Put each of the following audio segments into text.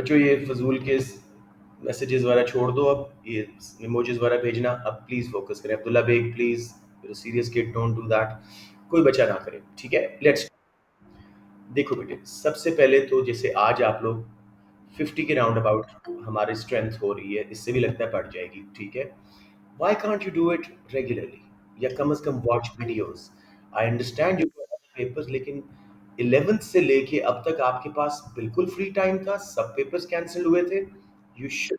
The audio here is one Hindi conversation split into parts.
बच्चों ये फजूल के मैसेजेस वगैरह छोड़ दो, अब ये इमोजीज वगैरह भेजना, अब प्लीज फोकस करें। Abdullah Baig please, serious kid, don't do that, कोई बच्चा ना करे, ठीक है। लेट्स देखो बेटे, सबसे पहले तो जैसे आज आप लोग 50 के राउंड अबाउट हमारी स्ट्रेंथ हो रही है, इससे भी लगता है बढ़ जाएगी, ठीक है। Why can't you do it regularly, या कम से कम watch videos. I understand you papers, लेकिन 11th से लेके अब तक आपके पास बिल्कुल फ्री टाइम था, सब पेपर्स कैंसिल हुए थे। यू शुड,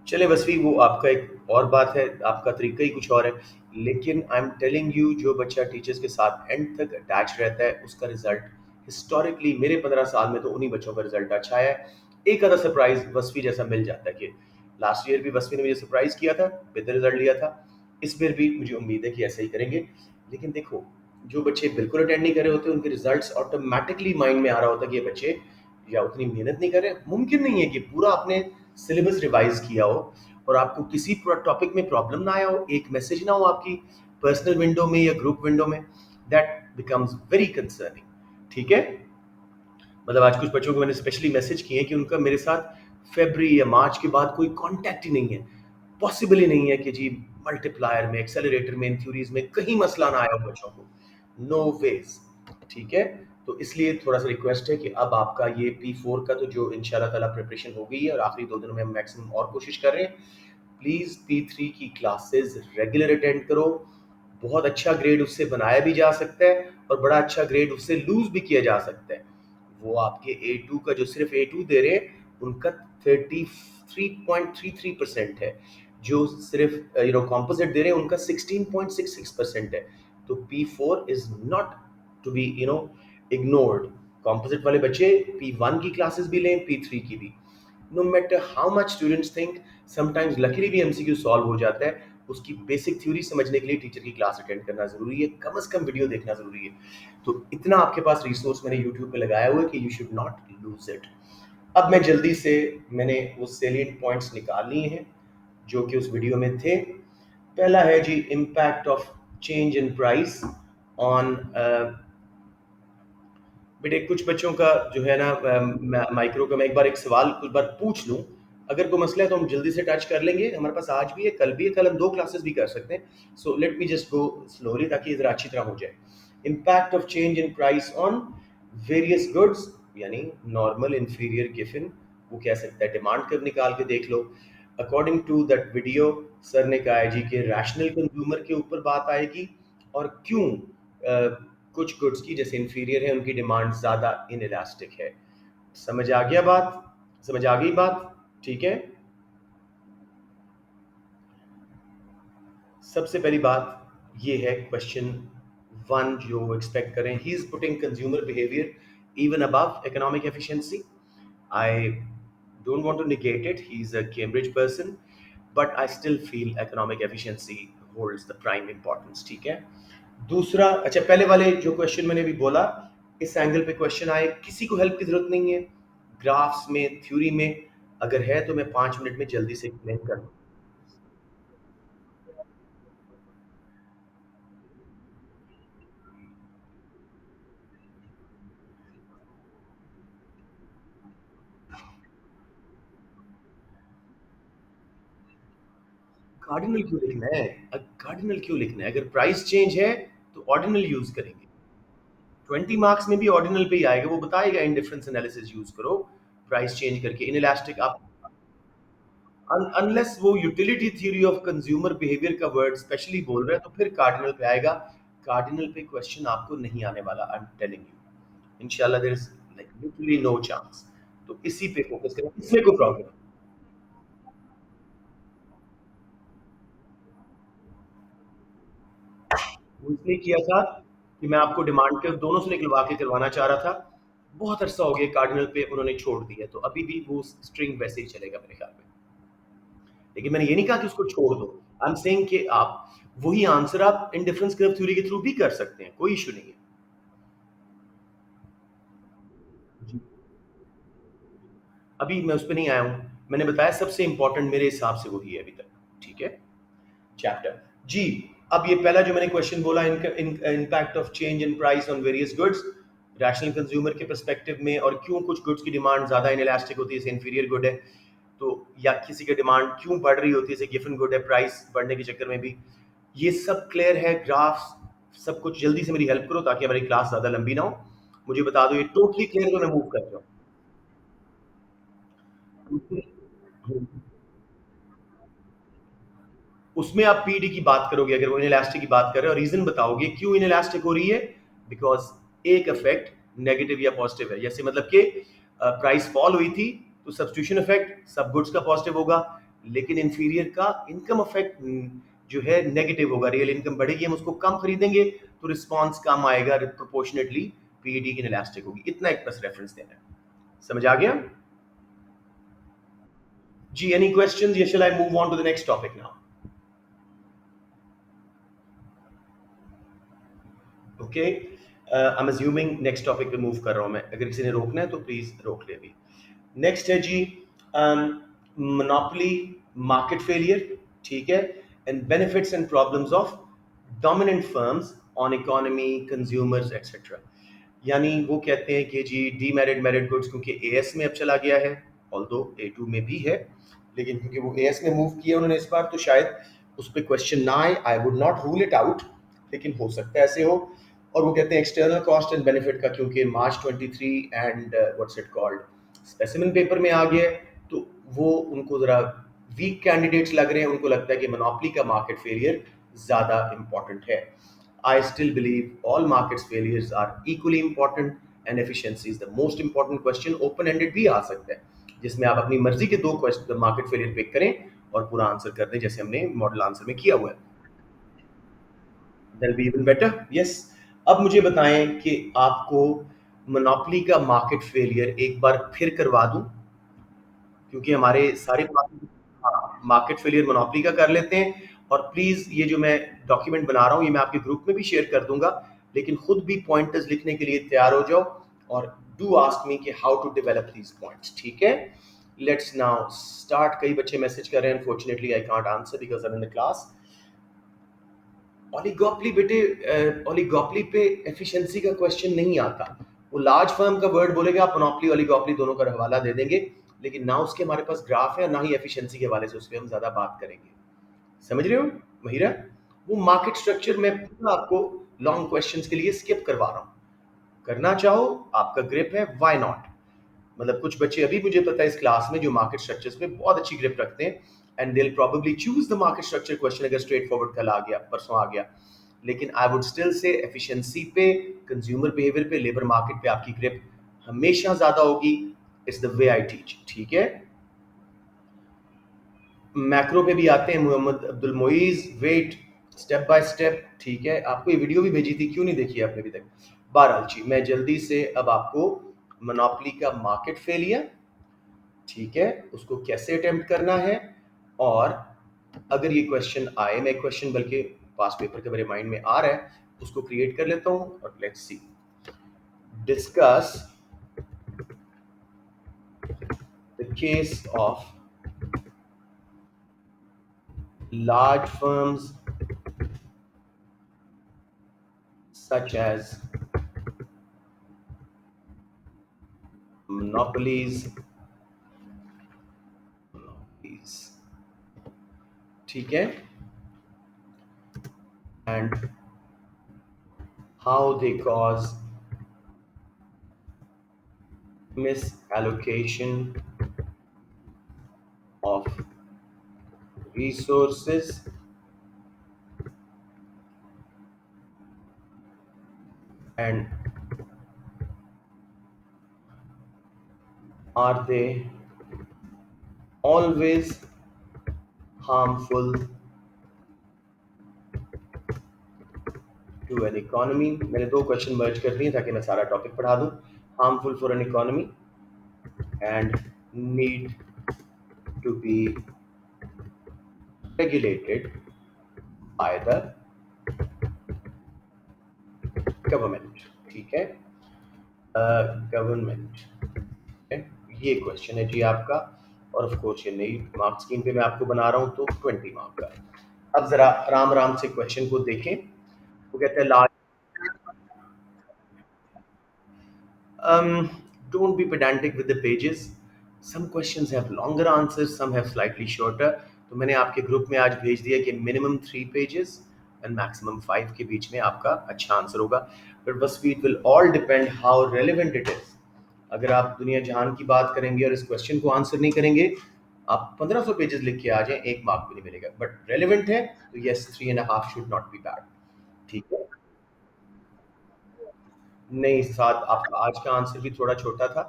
चले बस भी वो आपका एक और बात है, आपका तरीका ही कुछ और है। लेकिन आई एम टेलिंग यू, जो बच्चा टीचर्स के साथ एंड तक अटैच रहता है उसका रिजल्ट हिस्टोरिकली मेरे 15 साल में तो उन्हीं बच्चों का रिजल्ट अच्छा है। एक आधा सरप्राइज वसफी जैसा मिल जाता है कि लास्ट ईयर भी वसफी ने मुझे सरप्राइज किया था, बेहतर रिजल्ट लिया था, इस बार भी मुझे उम्मीद है कि ऐसा ही करेंगे। लेकिन देखो, जो बच्चे बिल्कुल अटेंड नहीं कर रहे होते उनके रिजल्ट्स ऑटोमेटिकली माइंड में आ रहा होता है कि ये बच्चे या उतनी मेहनत नहीं कर रहे। मुमकिन नहीं है कि पूरा आपने सिलेबस रिवाइज किया हो और आपको किसी टॉपिक में प्रॉब्लम ना आया हो, एक मैसेज ना हो आपकी पर्सनल विंडो में या ग्रुप विंडो में, दैट बिकम्स वेरी कंसर्निंग, ठीक है। मतलब आज कुछ बच्चों को मैंने स्पेशली मैसेज किए कि उनका मेरे साथ फरवरी या मार्च के बाद कोई कांटेक्ट ही नहीं है, पॉसिबल ही नहीं है कि जी मल्टीप्लायर में, एक्सेलरेटर में, इन थ्योरीज में कहीं मसला ना आया हो बच्चों को, नो वेज, ठीक है। तो इसलिए थोड़ा सा रिक्वेस्ट है कि अब आपका ये P4 का तो जो इंशाल्लाह ताला प्रिपरेशन हो गई है और आखिरी 2 दिनों में हम मैक्सिमम और कोशिश कर रहे हैं, प्लीज P3 की क्लासेस रेगुलर अटेंड करो। बहुत अच्छा ग्रेड उससे बनाया भी जा सकता है और बड़ा अच्छा ग्रेड उससे लूज भी किया जा सकता है। वो आपके A2 का जो सिर्फ A2 दे रहे हैं उनका 33.33% है, जो सिर्फ कॉम्पोजिट दे रहे हैं उनका 16.66% है। तो P4 is not to be ignored. Composite वाले बच्चे P1 की क्लासेस भी लें, P3 की भी। No matter how much students think, sometimes luckily भी MCQ सॉल्व हो जाता है, उसकी बेसिक थ्योरी समझने के लिए टीचर की क्लास अटेंड करना जरूरी है, कम से कम वीडियो देखना जरूरी है। तो इतना आपके पास रिसोर्स मैंने यूट्यूब पे लगाया हुआ है कि you should not lose it. अब मैं जल्दी से, मैंने वो सेलिएंट पॉइंट्स निकाल लिए हैं जो कि उस वीडियो में थे। पहला है जी impact of change in price on, बेटे कुछ बच्चों का जो है ना माइक्रो का, मैं एक बार एक सवाल कुछ बार पूछ लूं, अगर कोई मसला है तो हम जल्दी से टच कर लेंगे, हमारे पास आज भी है, कल भी है, कल हम 2 क्लासेस भी कर सकते हैं। So let me just go slowly ताकि जरा अच्छी तरह हो जाए। Impact of change in price on various goods, यानी नॉर्मल, इंफीरियर, गिफिन, वो कह सकता है डिमांड कर्व निकाल के देख लो। According to that video sir ने कहा है जी कि रैशनल कंज्यूमर के ऊपर बात आएगी और क्यों कुछ गुड्स की जैसे इंफीरियर है उनकी डिमांड ज्यादा इनइलास्टिक है। समझ आ गया बात, समझ आ गई बात, ठीक है। सबसे पहली बात ये है क्वेश्चन 1 जो एक्सपेक्ट करें, he is putting consumer behaviour even above economic efficiency. I don't want to negate it, he's a Cambridge person, but I still feel economic efficiency holds the prime importance, ठीक है। दूसरा, अच्छा पहले वाले जो क्वेश्चन मैंने भी बोला, इस एंगल पे क्वेश्चन आए, किसी को हेल्प की जरूरत नहीं है ग्राफ्स में, थ्योरी में, अगर है तो मैं 5 मिनट में जल्दी से एक्सप्लेन कर दूं। कार्डिनल क्यों लिखना है, कार्डिनल क्यों लिखना है, अगर प्राइस चेंज है तो ऑर्डिनल यूज करेंगे। 20 मार्क्स में भी ऑर्डिनल पे ही आएगा, वो बताएगा इंडिफरेंस एनालिसिस यूज करो, प्राइस चेंज करके इनइलास्टिक आप, अनलेस वो utility theory of consumer behaviour का वर्ड स्पेशली बोल रहा है तो फिर कार्डिनल पे आएगा। कार्डिनल पे क्वेश्चन आपको नहीं आने वाला, आई एम टेलिंग यू, इंशाल्लाह there is like literally no chance. तो इसी पे फोकस करें, इसमें कोई प्रॉब्लम। वो इसलिए किया था कि मैं आपको डिमांड के दोनों से निकलवा के करवाना चाह रहा था। बहुत अरसा हो गया कार्डिनल पे उन्होंने छोड़ दिया, तो अभी भी वो स्ट्रिंग वैसे ही चलेगा मेरे ख्याल में। लेकिन मैंने ये नहीं कहा कि उसको छोड़ दो, आई एम सेइंग कि आप वही आंसर आप इंडिफरेंस कर्व थ्योरी के थ्रू भी कर सकते हैं, कोई इशू नहीं है जी। अभी मैं उस पर नहीं आया हूं, मैंने बताया सबसे इंपॉर्टेंट मेरे हिसाब से वही है अभी तक, ठीक है। चैप्टर जी, अब ये पहला जो मैंने क्वेश्चन बोला, इनका impact of change in price on various goods, rational consumer के पर्सपेक्टिव में, और क्यों कुछ गुड्स की डिमांड ज़्यादा इनइलास्टिक होती है, जैसे इंफीरियर गुड है तो, या किसी की डिमांड क्यों बढ़ रही होती है, जैसे गिवन गुड है प्राइस बढ़ने के चक्कर में भी। ये सब क्लियर है, ग्राफ्स सब कुछ। जल्दी से मेरी हेल्प करो ताकि हमारी क्लास ज़्यादा लंबी ना हो। मुझे बता दो ये टोटली क्लियर है तो मैं मूव कर जाऊँ। उसमें आप पीडी की बात करोगे अगर वो इनइलास्टिक की बात कर रहे हो, और रीजन बताओगे क्यों इनइलास्टिक हो रही है। बिकॉज एक इफेक्ट नेगेटिव या पॉजिटिव है, जैसे मतलब कि प्राइस फॉल हुई थी तो सब्स्टिट्यूशन इफेक्ट सब गुड्स का पॉजिटिव होगा, लेकिन इंफीरियर का इनकम इफेक्ट जो है नेगेटिव होगा। रियल इनकम बढ़ेगी, हम उसको कम खरीदेंगे तो रिस्पॉन्स कम आएगा, प्रोपोर्शनेटली पीडी की इनइलास्टिक होगी। इतना एक बस रेफरेंस देना है। समझ आ गया जी? एनी क्वेश्चंस या shall I move on to the next topic now? Okay, I am assuming next topic पे मूव कर रहा हूं मैं। अगर किसी ने रोकना है तो प्लीज रोक ले अभी। नेक्स्ट है जी मोनोपोली मार्केट फेलियर, ठीक है, and benefits and problems of dominant firms on economy, consumers etcetera. यानी वो कहते हैं कि जी डीमेरिट मेरिट गुड्स क्योंकि एएस में अब चला गया है, ऑल्दो ए2 में भी है, लेकिन क्योंकि वो एएस में मूव किया उन्होंने इस बार, तो शायद उस पर क्वेश्चन ना आए। I would not rule it out, लेकिन हो सकता है ऐसे हो। और वो कहते हैं एक्सटर्नल कॉस्ट एंड बेनिफिट का, क्योंकि मार्च 23 and what's it called specimen paper में आ गया है, तो वो उनको ज़रा वीक कैंडिडेट्स लग रहे हैं। उनको लगता है कि मोनोपोली का मार्केट फेलियर ज़्यादा इंपॉर्टेंट है। I still believe all markets failures are equally important and efficiency is the most important question। Open ended भी आ सकता है जिसमें आप अपनी मर्जी के दो क्वेश्चन मार्केट फेलियर पिक करें और पूरा आंसर कर दें, जैसे हमने मॉडल आंसर में किया हुआ है। That be even better. Yes. अब मुझे बताएं कि आपको मोनोपोली का मार्केट फेलियर एक बार फिर करवा दूं, क्योंकि हमारे सारे हाँ, मार्केट फेलियर मोनोपोली का कर लेते हैं। और प्लीज ये जो मैं डॉक्यूमेंट बना रहा हूँ ये मैं आपके ग्रुप में भी शेयर कर दूंगा, लेकिन खुद भी पॉइंटर्स लिखने के लिए तैयार हो जाओ, और डू आस्क मी कि how to develop these points, ठीक है? Let's now start. कई बच्चे मैसेज कर रहे हैं, unfortunately I can't answer because I am in the class. Oligopoly बेटे, ओलिगोपली पे एफिशिएंसी का क्वेश्चन नहीं आता। वो लार्ज फर्म का वर्ड बोलेगा, आप मोनोपोली ओलिगोपली दोनों का हवाला दे देंगे, लेकिन ना उसके हमारे पास ग्राफ है, ना ही एफिशिएंसी के हवाले से उस पर हम ज्यादा बात करेंगे। समझ रहे हो महिरा? वो मार्केट स्ट्रक्चर में पूरा आपको लॉन्ग क्वेश्चंस के लिए स्किप करवा रहा हूँ। करना चाहो, आपका ग्रिप है, व्हाई नॉट? मतलब कुछ बच्चे अभी मुझे पता है इस क्लास में जो मार्केट स्ट्रक्चर्स पे बहुत अच्छी ग्रिप रखते हैं, and they will probably choose the market structure question अगर स्ट्रेट फॉरवर्ड कल आ गया, परसों आ गया। लेकिन I would still say efficiency पे, कंज्यूमर बिहेवियर पे, लेबर मार्केट पे आपकी ग्रिप हमेशा ज्यादा होगी। It's the way I teach, ठीक है? मैक्रो पे भी आते हैं Mohammed Abdul Moiz, wait, step by step, ठीक है? आपको ये वीडियो भी भेजी थी, क्यों नहीं देखी आपने अभी तक? बहरहाल जी, मैं जल्दी से अब आपको मोनोपोली का मार्केट फेलियर, ठीक है, उसको कैसे अटेम्प्ट करना है, और अगर ये क्वेश्चन आए, मैं क्वेश्चन बल्कि पास पेपर के मेरे माइंड में आ रहा है, उसको क्रिएट कर लेता हूँ। और let's see, discuss the case of large firms such as monopolies, ठीक है, and how they cause misallocation of resources and are they always harmful to an economy। मैंने दो क्वेश्चन मर्ज कर दिए ताकि मैं सारा टॉपिक पढ़ा दूं। Harmful for an economy and need to be regulated by the government, ठीक है? गवर्नमेंट, ये क्वेश्चन है जी आपका। और ऑफ कोर्स ये नई मार्क स्कीम पे मैं आपको बना रहा हूँ तो 20 मार्क का। अब जरा राम राम से क्वेश्चन को देखें। वो कहते हैं large, Don't be pedantic with the pages. Some questions have longer answers, some have slightly shorter. तो मैंने आपके ग्रुप में आज भेज दिया कि मिनिमम 3 pages एंड मैक्सिमम 5 के बीच में आपका अच्छा आंसर होगा. बट बस it will all depend how relevant it is. अगर आप दुनिया जहान की बात करेंगे और इस क्वेश्चन को आंसर नहीं करेंगे, आप 1500 पेजेस लिख के आ जाएं, एक मार्क भी नहीं मिलेगा. बट रेलिवेंट है तो yes, 3.5 should not be bad. ठीक है. नहीं, साथ आपका आज का आंसर भी थोड़ा छोटा था.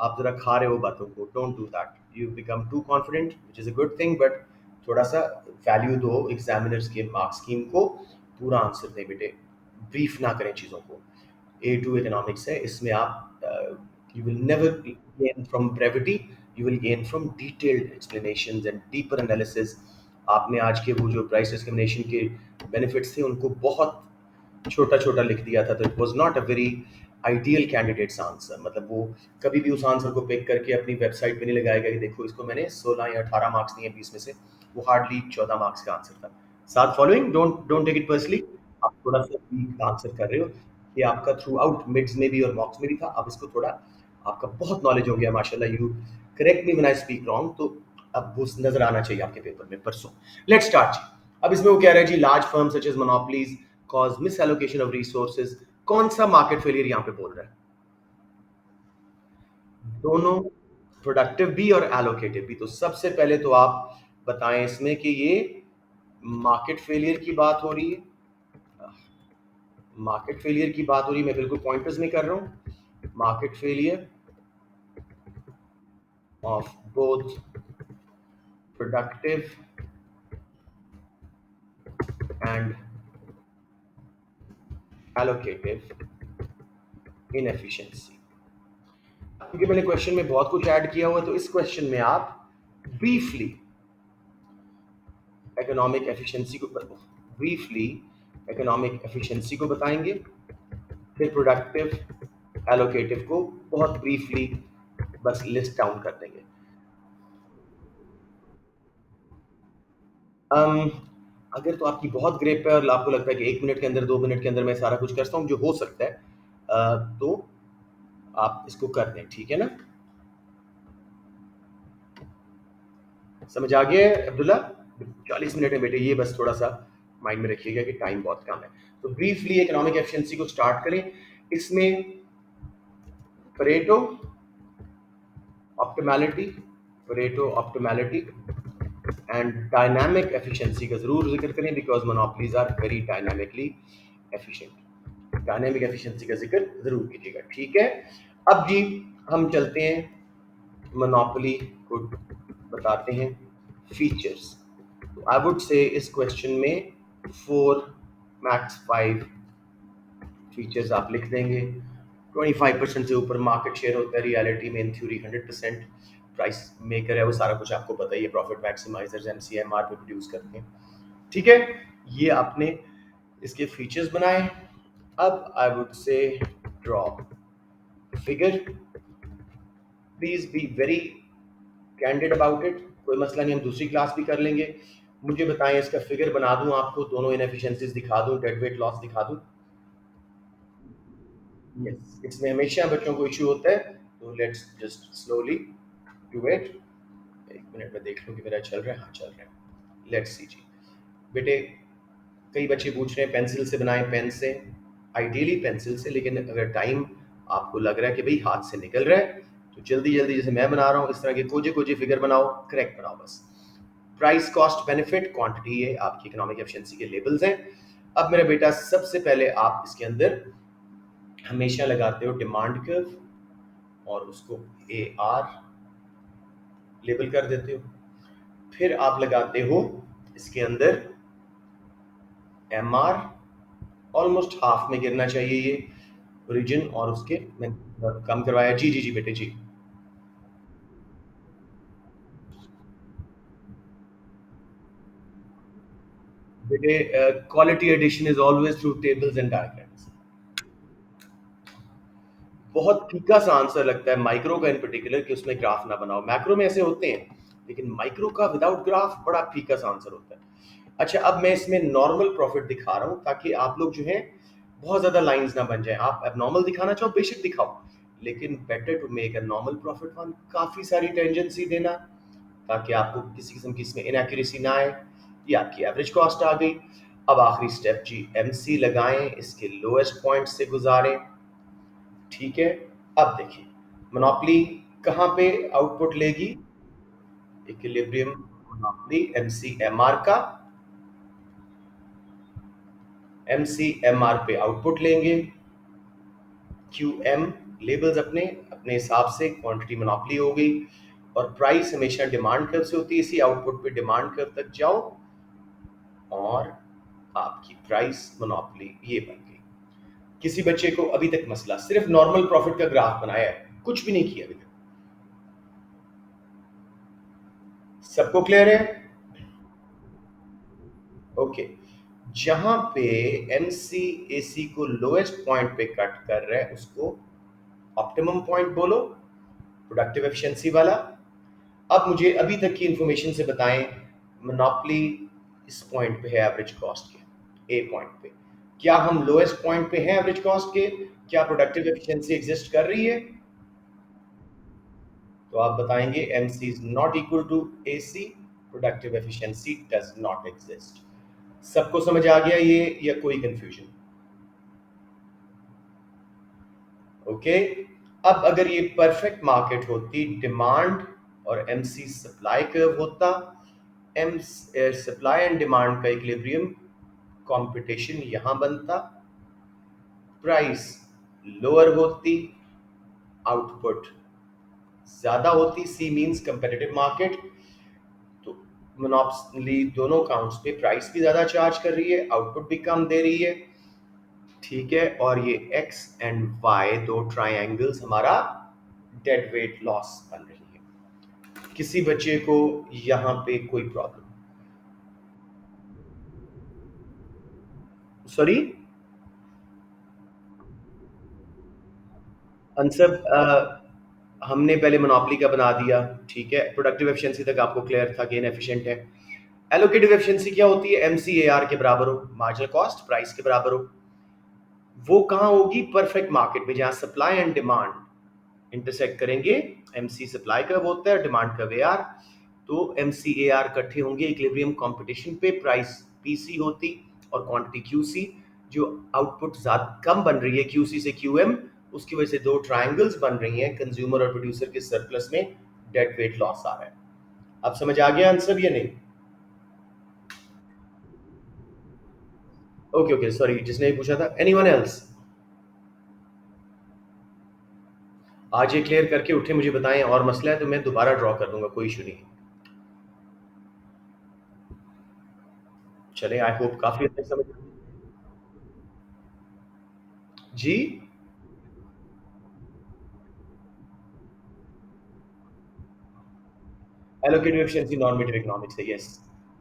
आप ज़रा खा रहे हो बातों को. Don't do that. You become too confident which is a good thing, but थोड़ा-सा वैल्यू दो एग्ज़ामिनर्स के मार्क स्कीम को. पूरा आंसर दें बेटे. ब्रीफ ना करें चीज़ों को. A2 इकोनॉमिक्स है, इसमें आप you will never gain from brevity, you will gain from detailed explanations and deeper analysis. आपने आज के वो जो प्राइस डिस्क्रिमिनेशन के बेनिफिट्स थे उनको बहुत छोटा छोटा लिख दिया था, तो it was not a very ideal candidates answer. मतलब वो कभी भी उस आंसर को पिक करके अपनी वेबसाइट पे नहीं लगाएगा कि देखो इसको मैंने 16 या 18 मार्क्स दिए 20 में से. वो हार्डली 14 मार्क्स का आंसर था. साथ following, don't don't take it personally. आप थोड़ा सा वीक आंसर कर रहे हो. ये आपका थ्रू आउट मिड्स में भी और मॉक्स में भी था. अब इसको थोड़ा, आपका बहुत नॉलेज हो गया माशाल्लाह. You correct me when I speak wrong, तो अब वो नजर आना चाहिए आपके पेपर में परसों. लेट्स स्टार्ट जी. अब इसमें वो कह रहा है जी, large firm such as monopolies cause misallocation of resources. कौन सा मार्केट फेलियर यहाँ पे बोल रहा है? दोनों. प्रोडक्टिव भी और एलोकेटिव भी. तो सबसे पहले तो आप बताएं इसमें कि ये मार्केट फेलियर की बात हो रही है. मार्केट फेलियर की बात हो रही है. मैं बिल्कुल पॉइंटर्स में कर रहा हूं. Market failure of both productive and allocative inefficiency. क्योंकि मैंने क्वेश्चन में बहुत कुछ ऐड किया हुआ है, तो इस क्वेश्चन में आप ब्रीफली इकोनॉमिक एफिशिएंसी को ब्रीफली इकोनॉमिक एफिशिएंसी को बताएंगे. फिर प्रोडक्टिव एलोकेटिव को बहुत ब्रीफली बस लिस्ट डाउन कर देंगे. um, अगर तो आपकी बहुत ग्रेप है और आपको लगता है कि 1 मिनट के अंदर 2 मिनट के अंदर मैं सारा कुछ करता हूँ, जो हो सकता है, तो आप इसको कर दें. ठीक है ना? समझ आ गया है अब्दुल्ला? 40 मिनट में बेटे, ये बस थोड़ा सा माइंड में रखिएगा कि टाइम बहुत कम है. तो ब्रीफली इकोनॉमिक एफिशिएंसी को स्टार्ट करें. इसमें Pareto optimality, Pareto optimality and dynamic efficiency का जरूर जिक्र करें, because monopolies are very dynamically efficient. Dynamic efficiency का जिक्र जरूर कीजिएगा. ठीक है. अब जी हम चलते हैं मोनोपोली को बताते हैं फीचर्स. तो आई वुड से इस क्वेश्चन में 4 मैक्स 5 फीचर्स आप लिख देंगे. 25% से ऊपर मार्केट शेयर होता है. रियलिटी में इन थ्योरी 100% प्राइस मेकर है. वो सारा कुछ आपको पता ही है. प्रॉफिट मैक्सिमाइजर्स एमसीएमआर पे प्रोड्यूस करते हैं. ठीक है. ये आपने इसके फीचर्स बनाए. अब I would say draw figure. Please be very candid about it. कोई मसला नहीं, हम दूसरी क्लास भी कर लेंगे. मुझे बताएं, इसका फिगर बना दूं आपको, दोनों इनएफिशिएंसीज दिखा दूं, डेड वेट लॉस दिखा दूं? यस, इसमें हमेशा बच्चों को इशू होता है. तो let's just slowly do it. 1 minute में देख लूं कि मेरा चल रहा है. हाँ, चल रहा है. लेट्स सी जी. बेटे, कई बच्चे पूछ रहे हैं पेंसिल से बनाएं, पेन से. आइडियली पेंसिल से, लेकिन अगर टाइम आपको लग रहा है कि भाई हाथ से निकल रहा है, तो जल्दी जल्दी जैसे मैं बना रहा हूँ इस तरह के कोजे कोजे फिगर बनाओ. करेक्ट बनाओ बस. प्राइस कॉस्ट बेनिफिट क्वांटिटी, ये आपकी इकोनॉमिक एफिशिएंसी के लेबल्स हैं. अब मेरा बेटा, सबसे पहले आप इसके अंदर हमेशा लगाते हो डिमांड कर्व और उसको ए आर लेबल कर देते हो. फिर आप लगाते हो इसके अंदर एम आर. ऑलमोस्ट हाफ में गिरना चाहिए ये ओरिजिन, और उसके मैंने कम करवाया. जी जी जी बेटे जी. बेटे, quality addition is always through tables and diagrams. बहुत फीका सा आंसर लगता है माइक्रो का इन पर्टिकुलर, कि उसमें ग्राफ ना बनाओ. मैक्रो में ऐसे होते हैं, लेकिन माइक्रो का विदाउट ग्राफ बड़ा फीका सा आंसर होता है. अच्छा, अब मैं इसमें नॉर्मल प्रॉफिट दिखा रहा हूं, ताकि आप लोग जो है बहुत ज्यादा लाइंस ना बन जाए. आप एबनॉर्मल दिखाना चाहो बेशक दिखाओ, लेकिन better to make a normal profit one, काफ़ी सारी टेंजेंसी देना ताकि आपको किसी किस्म की इसमें इनएक्यूरेसी ना आए। ये आपकी एवरेज कॉस्ट आ गई। अब आखिरी स्टेप जी, एमसी लगाएं, इसके लोएस्ट पॉइंट से गुजारें। ठीक है, अब देखिए मोनोपोली कहाँ पे आउटपुट लेगी, इक्विलिब्रियम मोनोपोली एमसीएमआर का, एमसीएमआर पे आउटपुट लेंगे, क्यूएम लेबल्स अपने अपने हिसाब से, क्वांटिटी मोनोपोली हो गई, और प्राइस हमेशा डिमांड कर्व से होती है, इसी आउटपुट पे डिमांड कर्व तक जाओ और आपकी प्राइस मोनोपोली ये बन गई। किसी बच्चे को अभी तक मसला, सिर्फ नॉर्मल प्रॉफिट का ग्राफ बनाया है, कुछ भी नहीं किया अभी तक। सबको क्लियर है? ओके। जहां पे एमसी एसी को लोएस्ट पॉइंट पे कट कर रहा है उसको ऑप्टिमम पॉइंट बोलो, प्रोडक्टिव एफिशिएंसी वाला। अब मुझे अभी तक की इंफॉर्मेशन से बताएं, मोनोपोली इस पॉइंट पे है एवरेज कॉस्ट के, ए पॉइंट पे, क्या हम लोएस्ट पॉइंट पे हैं एवरेज कॉस्ट के? क्या प्रोडक्टिव एफिशिएंसी एग्जिस्ट कर रही है? तो आप बताएंगे MC is not equal to AC, productive efficiency does not exist. सबको समझ आ गया ये, या कोई कंफ्यूजन? ओके। अब अगर ये परफेक्ट मार्केट होती, डिमांड और एमसी सप्लाई कर्व होता, एम सप्लाई एंड डिमांड का इक्विलिब्रियम, कंपटीशन यहां बनता, प्राइस लोअर होती, आउटपुट ज्यादा होती, सी मींस कंपेटिटिव मार्केट, तो मोनोपोली दोनों काउंट्स पे प्राइस भी ज्यादा चार्ज कर रही है, आउटपुट भी कम दे रही है। ठीक है, और ये एक्स एंड वाई दो ट्राइंगल्स हमारा डेड वेट लॉस बन रही है। किसी बच्चे को यहां पे कोई प्रॉब्लम? सॉरी आंसर, हमने पहले मोनोपोली का बना दिया। ठीक है, प्रोडक्टिव एफिशिएंसी तक आपको क्लियर था कि इनएफिशिएंट है। एलोकेटिव एफिशिएंसी क्या होती है? एमसीएआर के बराबर हो, मार्जिनल कॉस्ट प्राइस के बराबर हो। वो कहाँ होगी? परफेक्ट मार्केट में, जहां सप्लाई एंड डिमांड इंटरसेक्ट करेंगे। एमसी सप्लाई कर्व होता है, डिमांड कर्व एआर, तो एमसीएआर इकट्ठे होंगे इक्विलिब्रियम कंपटीशन पे, प्राइस पीसी होती और क्वांटिटी क्यूसी। जो आउटपुट ज्यादा कम बन रही है क्यूसी से क्यूएम, उसकी वजह से दो ट्रायंगल्स बन रही हैं, कंज्यूमर और प्रोड्यूसर के सरप्लस में डेड वेट लॉस आ रहा है। अब समझ आ गया आंसर या नहीं? ओके ओके, सॉरी, जिसने ये पूछा था, एनीवन एल्स? आज ये क्लियर करके उठे, मुझे बताएं, और मसला है तो मैं दोबारा ड्रॉ कर दूंगा, कोई इशू नहीं। चले, आई होप काफी हद तक समझ जी। एलोकेटिव एफिशिएंसी नॉर्मेटिव इकोनॉमिक्स है, यस।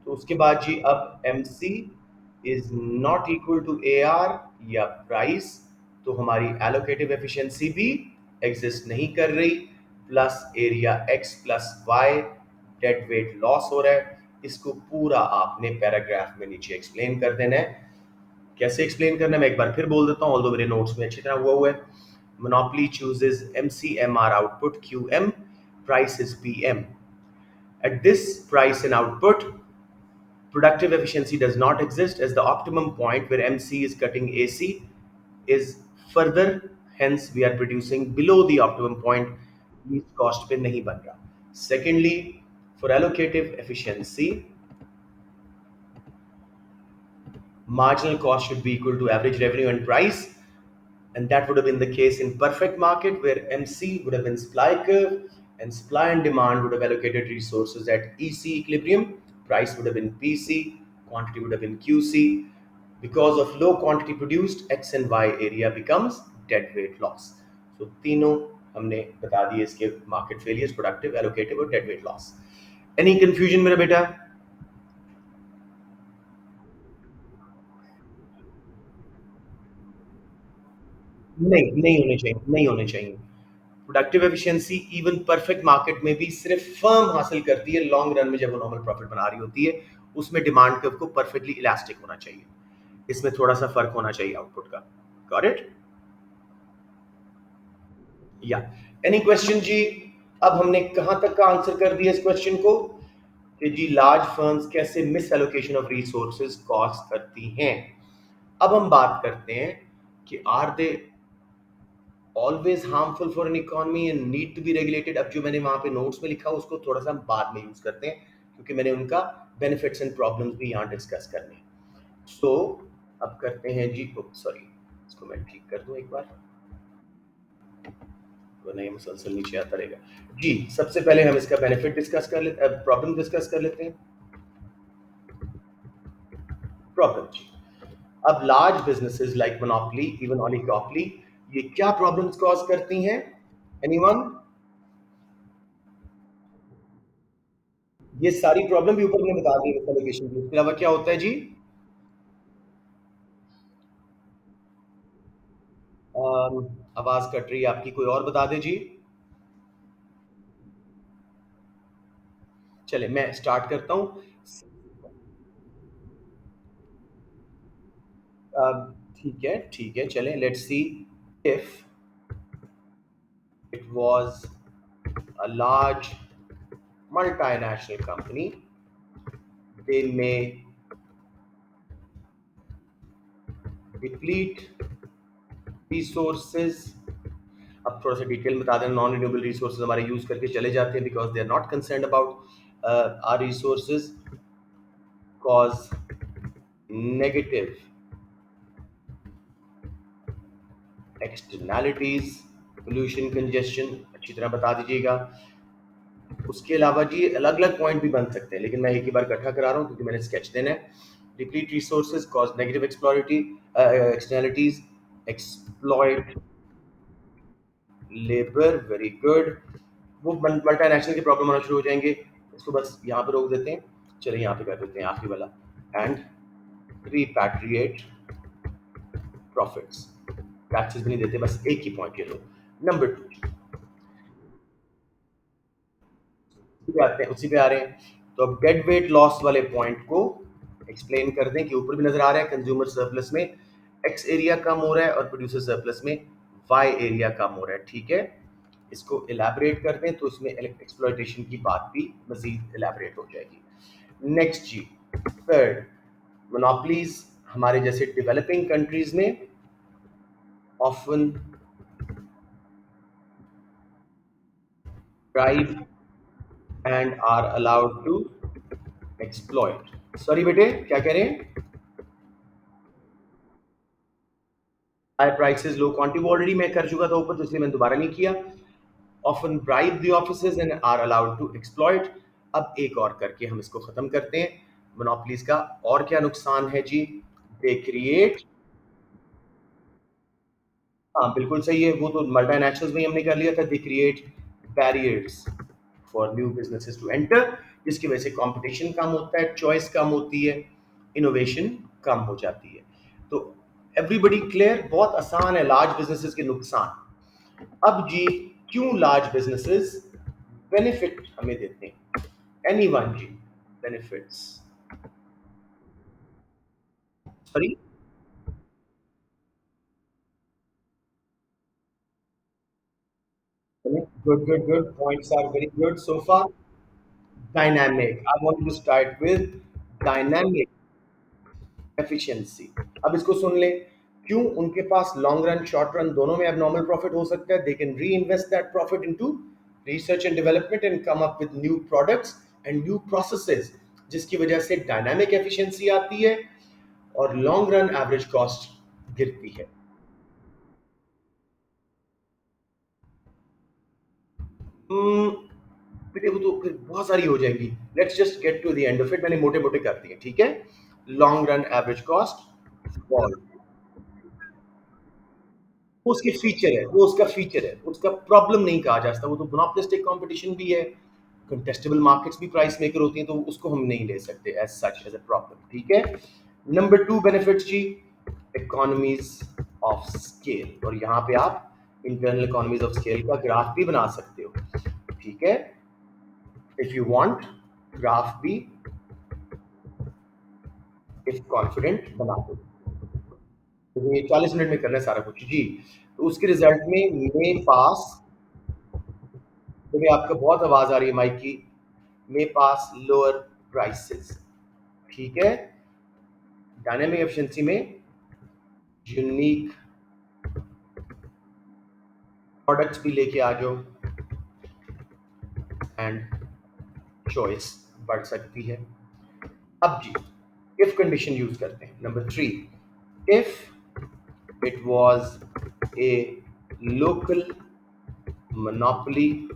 तो उसके बाद जी, अब MC is not equal to AR या प्राइस, तो हमारी एलोकेटिव एफिशिएंसी भी एग्जिस्ट नहीं कर रही, plus area X plus Y, dead weight loss हो रहा है। इसको पूरा आपने पैराग्राफ में नीचे एक्सप्लेन कर देना है। कैसे एक्सप्लेन करना है मैं एक बार फिर बोल देता हूँ, ऑल्दो मेरे नोट्स में अच्छी तरह हुआ है। Monopoly chooses MCMR output QM, price is PM. At this price and output, productive efficiency does not exist, as the optimum point where MC is cutting AC is further, hence we are producing below the optimum point, least cost पे नहीं बन रहा. Secondly, for allocative efficiency, marginal cost should be equal to average revenue and price, and that would have been the case in perfect market where MC would have been supply curve and supply and demand would have allocated resources at EC equilibrium, price would have been PC, quantity would have been QC. Because of low quantity produced, X and Y area becomes dead weight loss. So तीनों हमने बता दिए इसके market failures, productive, allocative और dead weight loss. Any confusion मेरा बेटा? नहीं होने चाहिए, नहीं होने चाहिए। Productive efficiency even perfect market में भी सिर्फ फर्म हासिल करती है लॉन्ग रन में, जब वो नॉर्मल प्रॉफिट बना रही होती है, उसमें डिमांड कर्व को परफेक्टली इलास्टिक होना चाहिए, इसमें थोड़ा सा फर्क होना चाहिए आउटपुट का। Got it? या एनी क्वेश्चन जी? अब हमने कहां तक का आंसर कर दिया इस क्वेश्चन को कि जी लार्ज फर्म्स कैसे misallocation of resources cause करती हैं। अब हम बात करते हैं कि are they always harmful for an economy and need to be regulated. अब जो मैंने वहां पे नोट्स में लिखा उसको थोड़ा सा हम बाद में यूज करते हैं क्योंकि मैंने उनका बेनिफिट्स एंड प्रॉब्लम्स भी यहाँ डिस्कस करने हैं। सो अब करते हैं जी, सॉरी इसको मैं ठीक कर दूं एक बार वरना ये मुसलसल नीचे आता रहेगा। जी सबसे पहले हम इसका बेनिफिट डिस्कस कर लेते हैं, प्रॉब्लम डिस्कस कर लेते हैं। प्रॉब्लम जी, अब large businesses like monopoly even oligopoly ये क्या प्रॉब्लम्स कॉज करती हैं? एनीवन? ये सारी प्रॉब्लम भी ऊपर मैंने बता दी है एलोकेशन की, इसके अलावा क्या होता है जी? आवाज कट रही है आपकी, कोई और बता दे जी। चले मैं स्टार्ट करता हूँ। ठीक है चलें, let's see. If it was a large multinational company, they may deplete resources। अब थोड़ा सा डिटेल बता दें, नॉन रिन्यूएबल रिसोर्सेज हमारे यूज करके चले जाते हैं because they are not concern about our resources, cause negative externalities, pollution, congestion, अच्छी तरह बता दीजिएगा। उसके अलावा जी अलग अलग पॉइंट भी बन सकते हैं लेकिन मैं एक ही बार इकट्ठा करा रहा हूँ क्योंकि मैंने स्केच देना है। Deplete resources, cause negative एक्सप्लोरिटी externalities, exploit labour, very good. वो मल्टीनेशनल की प्रॉब्लम आना शुरू हो जाएंगे, इसको बस यहाँ पे रोक देते हैं। चलिए यहाँ पे कर देते हैं आखिरी वाला, एंड रिपैट्रिएट प्रॉफिट्स। टैक्सेस भी नहीं देते, बस एक ही पॉइंट ये लो। नंबर 2 उसी पे आ रहे हैं। तो अब डेड वेट लॉस वाले पॉइंट को एक्सप्लेन कर दें कि ऊपर भी नजर आ रहा है कंज्यूमर सरप्लस में एक्स एरिया कम हो रहा है और प्रोड्यूसर सरप्लस में वाई एरिया कम हो रहा है, ठीक है। इसको इलेबोरेट कर दें तो इसमें एक्सप्लॉयटेशन की बात भी मजीद इलेबोरेट हो जाएगी। नेक्स्ट जी, थर्ड, मोनोपलीज हमारे जैसे डेवलपिंग कंट्रीज में often drive and are allowed to exploit. Sorry बेटे क्या कह रहे हैं? हाई प्राइसेस लो क्वांटिटी, वो ऑलरेडी मैं कर चुका था ऊपर तो इसलिए मैंने दोबारा नहीं किया। Often bribe the officers and are allowed to exploit. अब एक और करके हम इसको खत्म करते हैं। मोनोपलीज का और क्या नुकसान है जी? दे क्रिएट, हाँ बिल्कुल सही है, वो तो मल्टीनेशनल्स में ही हमने कर लिया था। They create barriers for new businesses to enter, जिसकी वजह से कंपटीशन कम होता है, चॉइस कम होती है, इनोवेशन कम हो जाती है। तो एवरीबडी क्लियर? बहुत आसान है लार्ज बिजनेसेस के नुकसान। अब जी क्यों लार्ज बिजनेसेस बेनिफिट हमें देते हैं? एनीवन जी? Benefits, sorry, good good good, points are very good so far. Dynamic, I want to start with dynamic efficiency. अब इसको सुन ले, क्यों उनके पास लॉन्ग रन शॉर्ट रन दोनों में एबनॉर्मल प्रॉफिट हो सकता है। They can reinvest that profit into research and development and come up with new products and new processes, जिसकी वजह से डायनामिक एफिशिएंसी आती है और लॉन्ग रन एवरेज कॉस्ट गिरती है। बेटे वो तो फिर बहुत सारी हो जाएंगी, let's just get to the end of it, मैंने मोटे मोटे कर दिए, ठीक है। Long run average cost fall, वो उसके फीचर है, वो उसका फीचर है, उसका प्रॉब्लम नहीं कहा जा सकता। वो तो मोनोपोलिस्टिक कंपटीशन भी है, कंटेस्टेबल मार्केट्स भी प्राइस मेकर होती हैं, तो उसको हम नहीं ले सकते as such as a problem, ठीक है। नंबर 2 बेनिफिट्स जी, इकोनॉमीज ऑफ स्केल, और यहाँ पे आप इंटरनल इकोनॉमीज ऑफ स्केल का ग्राफ भी बना सकते हो, ठीक है। इफ यू वांट ग्राफ भी इफ कॉन्फिडेंट बना दो। तो ये 40 मिनट में करना है सारा कुछ जी। तो उसके रिजल्ट में मेरे पास देखिए आपका बहुत आवाज आ रही है माइक की। मे पास लोअर प्राइसेस, ठीक है। डायनेमिक एफिशिएंसी में यूनिक प्रोडक्ट्स भी लेके आ जाओ एंड चॉइस बढ़ सकती है। अब जी इफ कंडीशन यूज करते हैं, number three, if it was a local monopoly,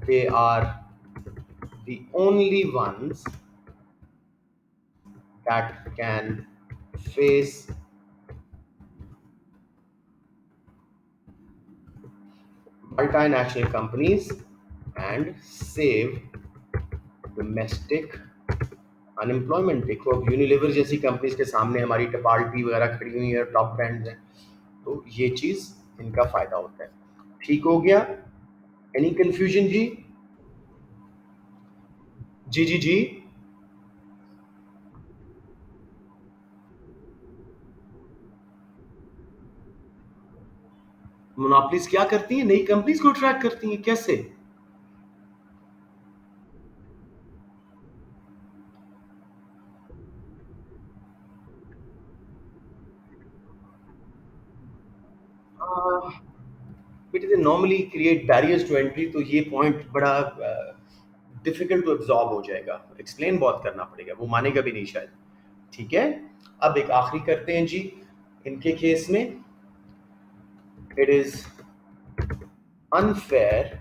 they are the only ones that can face multinational companies and save domestic unemployment. देखो अब यूनिलीवर जैसी कंपनीज के सामने हमारी टपाल्टी वगैरह खड़ी हुई है, टॉप ब्रांड्स हैं, तो ये चीज इनका फायदा होता है। ठीक हो गया? एनी कंफ्यूजन जी? जी जी जी। मोनोपलीज क्या करती हैं? नई कंपनीज को अट्रैक्ट करती हैं, कैसे? बेटे they normally create barriers to entry, तो ये पॉइंट बड़ा डिफिकल्ट टू एब्जॉर्ब हो जाएगा, एक्सप्लेन बहुत करना पड़ेगा, वो मानेगा भी नहीं शायद। ठीक है, अब एक आखिरी करते हैं जी। इनके केस में it is unfair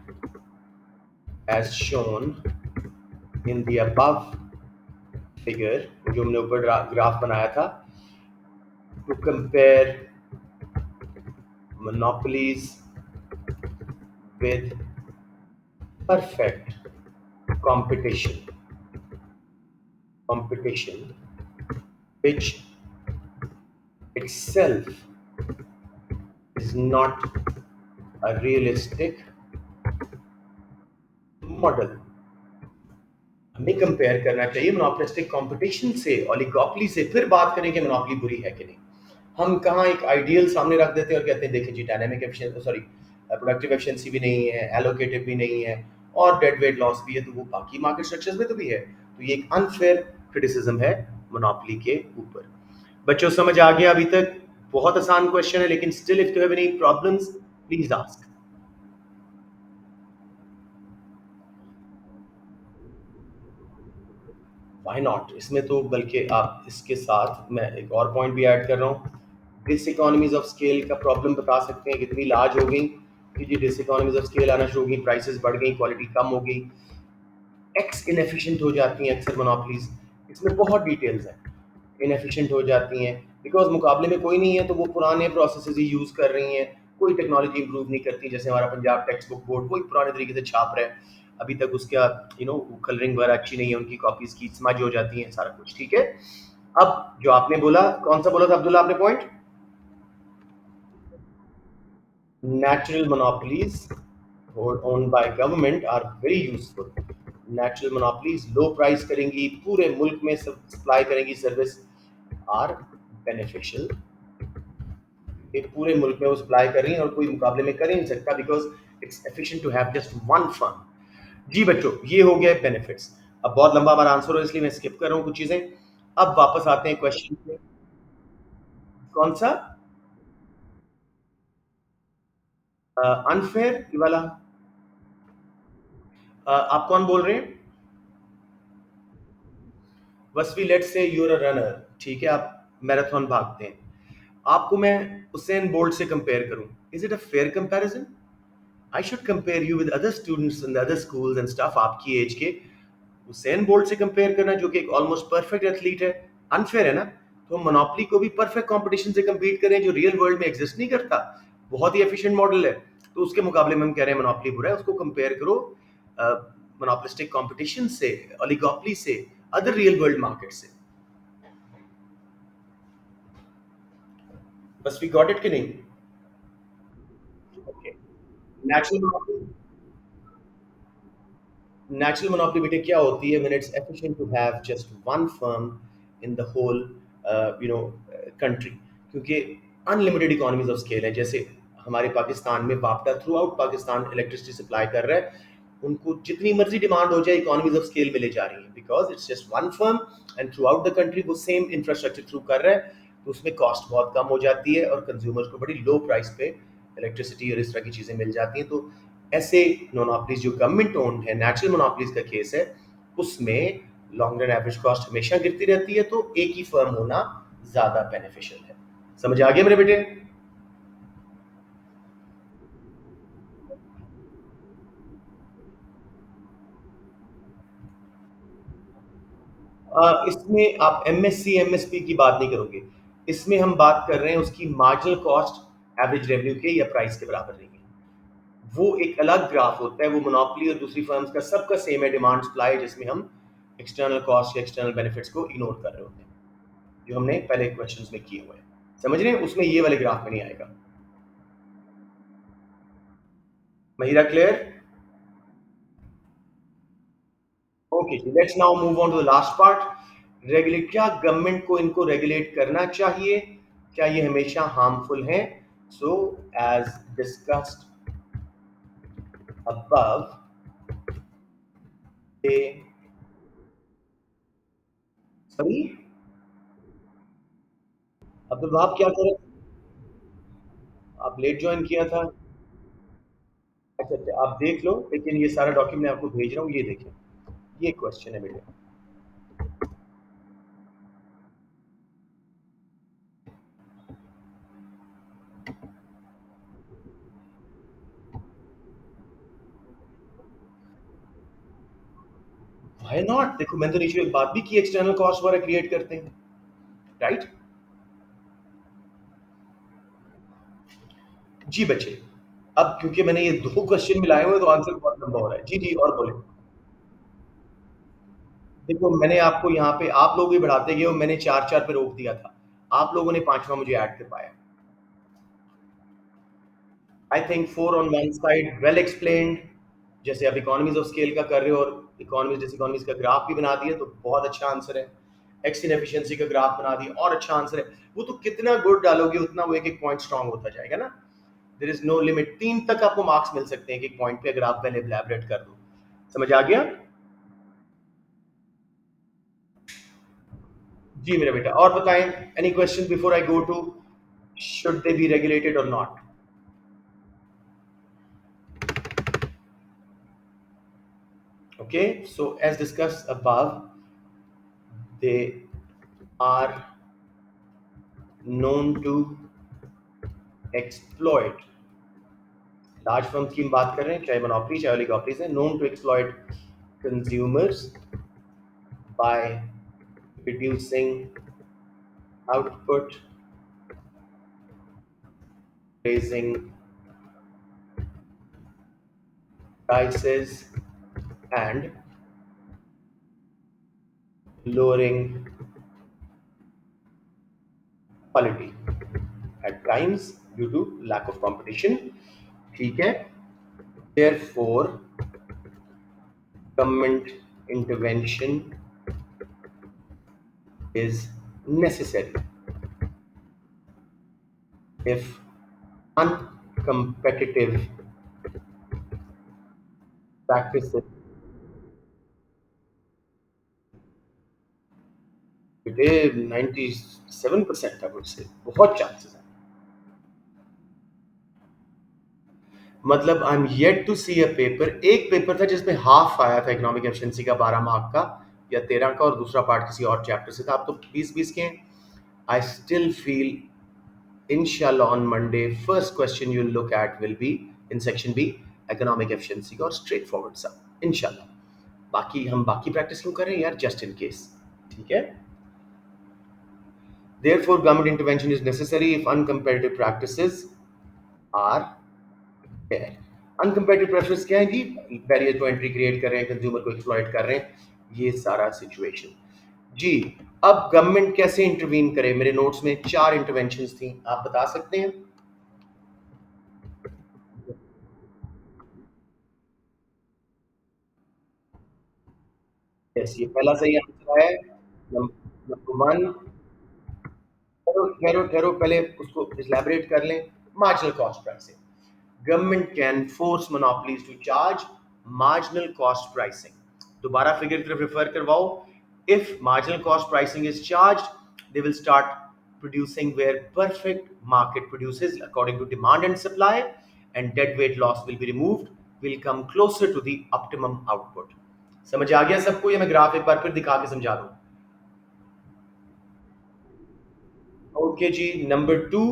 as shown in the above figure, जो हमने ऊपर ग्राफ बनाया था, to compare monopolies with perfect competition, competition which itself is not a realistic model। हमें कंपेयर करना चाहिए मोनोपोलिस्टिक कंपटीशन से, ओलिगोपोली से, फिर बात करें कि मोनोपोली बुरी है कि नहीं। हम कहाँ एक आइडियल सामने रख देते हैं और कहते हैं देखिए जी dynamic efficiency, sorry productive efficiency भी नहीं है, एलोकेटिव भी नहीं है, और डेड वेट लॉस भी है, तो वो बाकी मार्केट स्ट्रक्चर्स में तो भी है। तो ये एक अनफेयर क्रिटिसिज्म है मोनोपोली के ऊपर। बच्चों समझ आ गया अभी तक? बहुत आसान क्वेश्चन है, लेकिन still if you have any problems please ask. Why not, इसमें तो बल्कि आप इसके साथ मैं एक और पॉइंट भी ऐड कर रहा हूँ। डिस इकोनॉमीज ऑफ स्केल का प्रॉब्लम बता सकते हैं, कितनी लार्ज हो गई कि जी डिस इकोनॉमीज ऑफ स्केल आना शुरू हो गई, प्राइसेस बढ़ गई, क्वालिटी कम हो गई, एक्स इनएफिशिएंट हो जाती हैं अक्सर मोनोपलीज। इसमें बहुत डिटेल्स हैं। इनएफिशिएंट हो जाती हैं बिकॉज मुकाबले में कोई नहीं है, तो वो पुराने प्रोसेसेस ही यूज़ कर रही हैं, कोई टेक्नोलॉजी इंप्रूव नहीं करती। जैसे हमारा पंजाब टेक्स्ट बुक बोर्ड वही पुराने तरीके से छाप रहा है, अभी तक उसका कलरिंग वगैरह अच्छी नहीं है, उनकी कॉपीज की स्मज हो जाती है, सारा कुछ ठीक है। अब जो आपने बोला, कौन सा बोला था अब्दुल्ला आपने point? Natural monopolies owned by government are very useful. Natural monopolies low price करेंगी, पूरे मुल्क में सप्लाई करेंगी सर्विस, आर बेनिफिशियल। ये पूरे मुल्क में वो सप्लाई कर रही हैं और कोई मुकाबले में कर ही नहीं सकता, because it's efficient to have just one firm. जी बच्चों, ये हो गया बेनिफिट्स। अब बहुत लंबा हमारा आंसर हो, इसलिए मैं स्किप कर रहा हूँ कुछ चीजें। अब वापस आते हैं क्वेश्चन पे। कौन सा? अनफेयर वाला? आप कौन बोल रहे हैं? Vasvi let's say you're a runner, ठीक है, आप मैराथन भागते हैं, आपको मैं उसेन बोल्ट से कंपेयर करूं, is it a fair comparison? I should compare you with other students in other schools and stuff आपकी एज के। उसेन बोल्ट से कंपेयर करना जो कि एक ऑलमोस्ट परफेक्ट एथलीट है, अनफेयर है ना? तो हम मोनोपोली को भी परफेक्ट कंपटीशन से compete करें जो रियल वर्ल्ड में एग्जिस्ट नहीं करता, बहुत ही एफिशिएंट मॉडल है, तो उसके मुकाबले में हम कह रहे हैं मोनोपोली बुरा है, उसको कंपेयर करो मोनोपोलिस्टिक कंपटीशन से, ओलिगोपोली से, अदर रियल वर्ल्ड मार्केट से। बस वी गॉट इट कि नहीं? Okay. Natural monopoly, natural monopoly बेटे क्या होती है? When it's efficient to have just one firm in the whole you know country, क्योंकि अनलिमिटेड इकोनॉमीज ऑफ स्केल है। जैसे हमारे पाकिस्तान में वापटा throughout Pakistan electricity supply कर रहा है, उनको जितनी मर्जी डिमांड हो जाए इकोनॉमीज ऑफ स्केल मिले जा रही है, because it's just one firm and through out the country वो सेम इंफ्रास्ट्रक्चर थ्रू कर रहा है, तो उसमें कॉस्ट बहुत कम हो जाती है और कंज्यूमर्स को बड़ी लो प्राइस पे इलेक्ट्रिसिटी और इस तरह की चीज़ें मिल जाती हैं। तो ऐसे मोनोपोलीज जो गवर्नमेंट ओन है, नेचुरल मोनोपोलीज का केस है, उसमें लॉन्ग रन एवरेज कॉस्ट हमेशा गिरती रहती है, तो एक ही फर्म होना ज़्यादा बेनिफिशियल है। समझ आ गया मेरे बेटे? इसमें आप एमएससी एमएसपी की बात नहीं करोगे, इसमें हम बात कर रहे हैं उसकी मार्जिनल कॉस्ट एवरेज रेवेन्यू के या प्राइस के बराबर नहीं है। वो एक अलग ग्राफ होता है, वो मोनोपोली और दूसरी फर्म्स का सबका सेम है डिमांड सप्लाई, जिसमें हम एक्सटर्नल कॉस्ट या एक्सटर्नल बेनिफिट्स को इग्नोर कर रहे होते हैं, जो हमने पहले क्वेश्चंस में किए हुए हैं। समझ रहे हैं? उसमें ये वाले ग्राफ में नहीं आएगा। Mahira clear? Okay, let's now move on to the last part. Regulate, क्या गवर्नमेंट को इनको रेगुलेट करना चाहिए? क्या ये हमेशा हार्मफुल है? So as discussed above, they sorry, Abdul Wahab क्या कर रहे थे? आप लेट ज्वाइन किया था? अच्छा अच्छा, आप देख लो, लेकिन ये सारा डॉक्यूमेंट मैं आपको भेज रहा हूँ, ये देखें, ये क्वेश्चन है बेटे। Why not? देखो मैंने तो नीचे एक बात भी की, एक्सटर्नल कॉस्ट वगैरह क्रिएट करते हैं, राइट? जी बच्चे, अब क्योंकि मैंने ये दो क्वेश्चन मिलाए हुए तो आंसर बहुत लंबा हो रहा है। जी जी, और बोले। देखो मैंने आपको यहाँ पे, आप लोग भी बढ़ाते गए हो, मैंने चार चार पे रोक दिया था, आप लोगों ने पांचवा मुझे ऐड कर पाया। I think four on one side well explained. जैसे आप इकोनॉमीज ऑफ स्केल का कर रहे हो और इकोनॉमीज डिसइकोनॉमीज का ग्राफ भी बना दिया, तो बहुत अच्छा आंसर है। एक्स इनएफिशिएंसी का ग्राफ बना दिया, और अच्छा आंसर है। वो तो कितना गुड डालोगे उतना वो एक एक पॉइंट स्ट्रांग होता जाएगा ना। देयर इज नो लिमिट, 3 तक आपको मार्क्स मिल सकते हैं एक एक पॉइंट पे अगर आप पहले एलैबोरेट कर दो। समझ आ गया? जी मेरा बेटा, और बताएं, any question before I go to should they be regulated और not? Okay, so as discussed above, they are known to exploit, large firms की हम बात कर रहे हैं, चाहे मोनोपोली चाहे ओलिगोपोलीज है, known to exploit consumers by reducing output, raising prices and lowering quality at times due to lack of competition। ठीक है, therefore government intervention is necessary if uncompetitive practices, बेटे 97% आई वुड से, बहुत चांसेस हैं। मतलब I am yet to see a paper, एक पेपर था जिसमें हाफ आया था इकोनॉमिक एफिशिएंसी का 12 मार्क का या 13 का, और दूसरा पार्ट किसी और चैप्टर से था। आप तो 20-20 के हैं। I still feel inshallah on Monday first question you'll look at will be in section B economic efficiency और straightforward सा inshallah। बाकी हम बाकी प्रैक्टिस क्यों कर रहे हैं यार, just in case। ठीक है, therefore government intervention is necessary if uncompetitive practices are there। uncompetitive practices क्या है जी? barrier to entry create कर रहे हैं, consumer को exploit कर रहे हैं, ये सारा situation जी। अब गवर्नमेंट कैसे इंटरवीन करे? मेरे नोट्स में 4 इंटरवेंशंस थी, आप बता सकते हैं? यस, ये पहला सही आंसर है। नंबर वन, ठहरो ठहरो ठहरो, पहले उसको इलैबोरेट कर लें। Marginal cost pricing, government can force monopolies to charge marginal cost pricing. दोबारा फिगर की तरफ रेफर करवाओ. If marginal cost pricing is charged, they will start producing where perfect market produces according to demand and supply, and dead weight loss will be removed, will come closer to the optimum output. समझ आ गया सबको? ये मैं ग्राफ एक बार फिर दिखा के समझा दूं. ओके जी. Number two,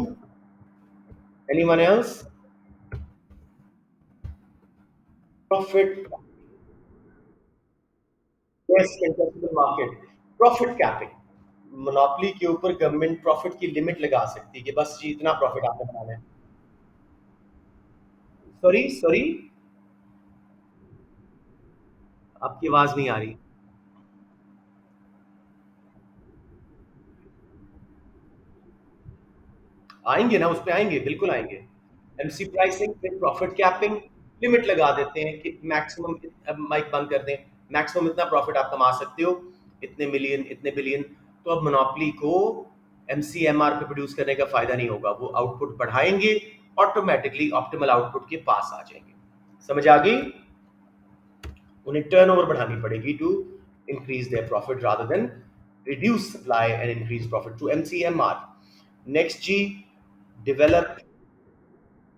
anyone else? Profit. Yes, contestable market. Profit capping. Monopoly के ऊपर गवर्नमेंट प्रॉफिट की लिमिट लगा सकती है कि बस जी इतना प्रॉफिट आपने बनाना है. सॉरी सॉरी, आपकी आवाज नहीं आ रही. आएंगे ना, उस पे आएंगे, बिल्कुल आएंगे. एमसी प्राइसिंग पे प्रॉफिट कैपिंग. लिमिट लगा देते हैं कि मैक्सिमम, अब माइक बंद कर दें, मैक्सिमम इतना प्रॉफिट आप कमा सकते हो, इतने मिलियन, इतने बिलियन. तो अब मोनोपोली को एमसीएमआर पे प्रोड्यूस करने का फायदा नहीं होगा. वो आउटपुट बढ़ाएंगे, ऑटोमेटिकली ऑप्टिमल आउटपुट के पास आ जाएंगे. समझ आ गई? उन्हें टर्नओवर बढ़ानी पड़ेगी to increase their profit rather than reduce supply and increase profit to MCMR. Next जी, डेवलप.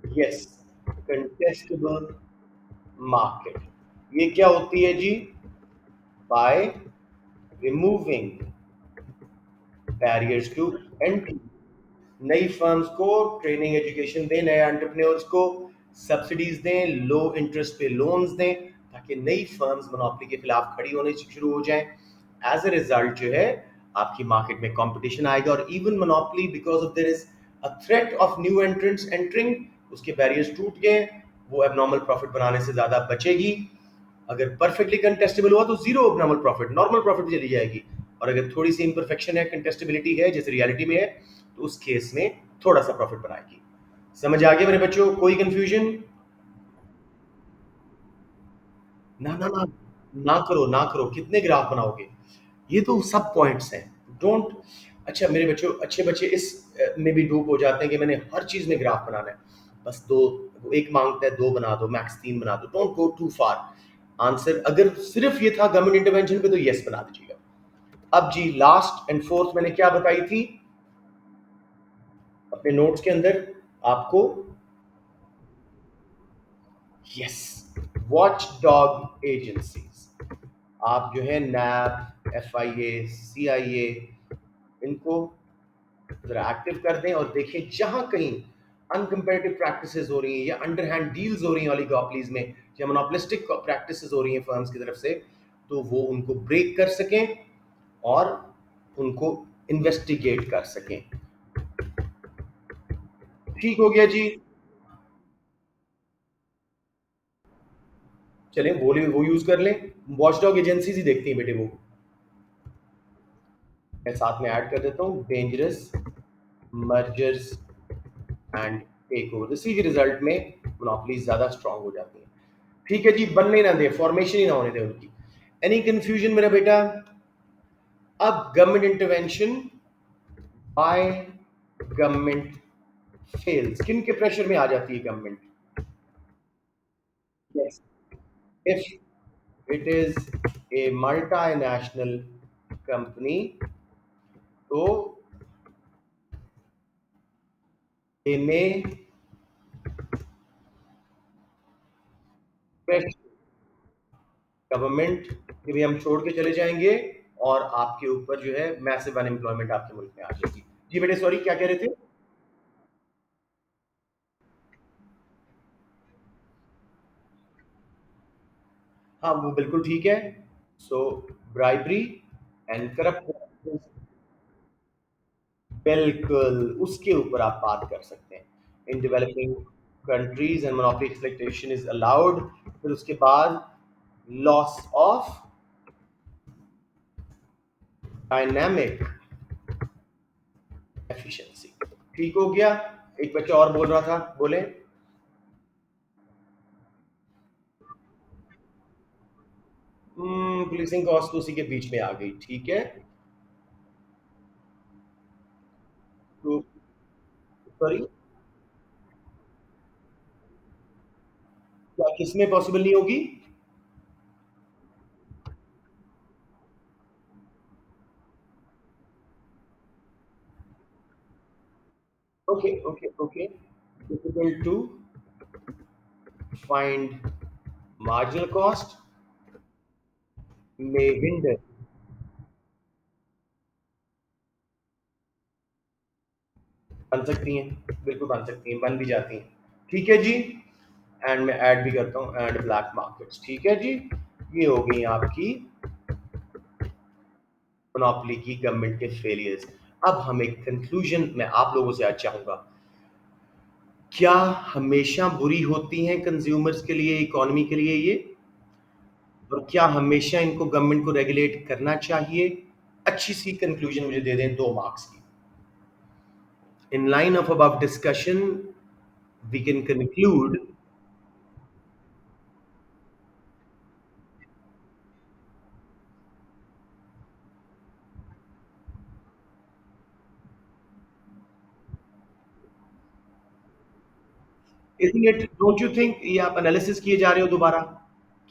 Yes, contestable market. ये क्या होती है जी? By removing barriers to entry. नई फर्म्स को ट्रेनिंग एजुकेशन दें, नए एंटरप्रेन्योर्स को सब्सिडीज दें, लो इंटरेस्ट पे लोन्स दें, ताकि नई फर्म्स मोनोपोली के खिलाफ खड़ी होने शुरू हो जाएं. एज अ रिजल्ट जो है, आपकी मार्केट में कंपटीशन आएगा, और even monopoly, because of their is a threat of new entrants entering, उसके बैरियर्स टूट गए, वो एबनॉर्मल प्रॉफिट बनाने से ज्यादा बचेगी. अगर परफेक्टली कंटेस्टेबल हुआ तो zero normal profit, normal profit भी चली जाएगी. और अगर थोड़ी सी इम्परफेक्शन है, कंटेस्टेबिलिटी है, जैसे रियलिटी में है, तो उस केस में थोड़ा सा प्रॉफिट बनाएगी. समझ आ गया मेरे बच्चों? कोई कंफ्यूजन? ना ना ना, ना करो ना करो. कितने ग्राफ बनाओगे? ये तो सब पॉइंट्स हैं. डोंट. अच्छा मेरे बच्चों, अच्छे बच्चे इस में भी डूब हो जाते हैं कि मैंने हर चीज में ग्राफ बनाना है. बस दो, वो एक मांगता है दो बना दो, मैक्स तीन बना दो. Don't go too far. Answer अगर सिर्फ ये था गवर्नमेंट इंटरवेंशन पे, तो यस बना दीजिएगा. अब जी, लास्ट एंड फोर्थ मैंने क्या बताई थी अपने नोट्स के अंदर आपको? Yes, watch dog agencies. आप जो है नैब, एफआईए, सीआईए, इनको जरा एक्टिव कर दें, और देखें जहां कहीं अनकंपेरेटिव प्रैक्टिसेस हो रही हैं, या अंडरहैंड डील्स हो रही हैं ओलिगोपोलीज में, या मोनोपोलिस्टिक प्रैक्टिसेस हो रही हैं फर्म्स की तरफ से, तो वो उनको ब्रेक कर सकें और उनको इन्वेस्टिगेट कर सकें. ठीक हो गया जी. चलें वो यूज कर लें. वॉचडॉग एजेंसीज ही देखती हैं बेटे वो. मैं साथ में ऐड कर देता हूँ, dangerous mergers and takeover. इसी के रिजल्ट में मोनोपोलीज ज्यादा स्ट्रांग हो जाती हैं. ठीक है जी, बनने ना दे, फॉर्मेशन ही ना होने दे उनकी. एनी कंफ्यूजन मेरा बेटा? अब government intervention by government fails. किन के प्रेशर में आ जाती है government? Yes, if it is a multinational company, तो दे में गवर्नमेंट कि भी हम छोड़ के चले जाएंगे, और आपके ऊपर जो है मैसिव अनएम्प्लॉयमेंट आपके मुल्क में आ जाएगी. जी बेटे, सॉरी क्या कह रहे थे? हाँ, वो बिल्कुल ठीक है. सो ब्राइबरी एंड करप्ट, बिल्कुल उसके ऊपर आप बात कर सकते हैं. In developing countries and monopoly exploitation is allowed. फिर उसके बाद लॉस ऑफ डायनामिक एफिशिएंसी. ठीक हो गया. एक बच्चा और बोल रहा था, बोले. पुलिसिंग कॉस्ट तो उसी के बीच में आ गई. ठीक है. तो सॉरी. किसमें पॉसिबल नहीं होगी? Okay, okay, okay. Difficult to find marginal cost में हिंडर। बन सकती हैं, बिल्कुल बन सकती हैं, बन भी जाती हैं। ठीक है जी। एंड मैं ऐड भी करता हूँ, एंड ब्लैक मार्केट्स। ठीक है जी। ये हो गई आपकी मोनोपोली की गवर्नमेंट के फेलियर्स। अब हम एक कंक्लूजन में आप लोगों से आज चाहूंगा, क्या हमेशा बुरी होती हैं कंज्यूमर्स के लिए, इकोनॉमी के लिए ये? और क्या हमेशा इनको गवर्नमेंट को रेगुलेट करना चाहिए? अच्छी सी कंक्लूजन मुझे दे दें 2 मार्क्स की। In line of about discussion we can conclude. Isn't it, don't you think ये आप एनालिसिस किए जा रहे हो दोबारा?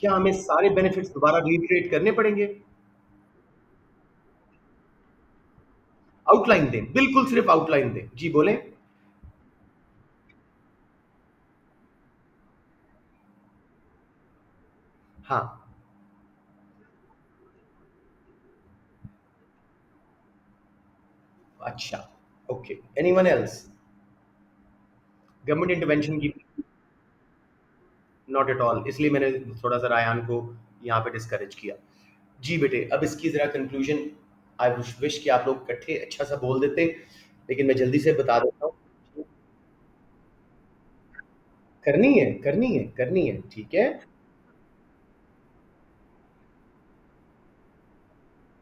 क्या हमें सारे बेनिफिट्स दोबारा रीइटरेट करने पड़ेंगे? आउटलाइन दें, बिल्कुल सिर्फ आउटलाइन दें। जी बोलें। हाँ। अच्छा। Okay, anyone else? Government intervention की? नॉट एट ऑल, इसलिए मैंने थोड़ा सा रायान को यहाँ पे डिस्करेज किया। जी बेटे, अब इसकी जरा कंक्लूजन। आई विश कि आप लोग इकट्ठे अच्छा सा बोल देते, लेकिन मैं जल्दी से बता देता हूँ। करनी है, करनी है, करनी है, ठीक है।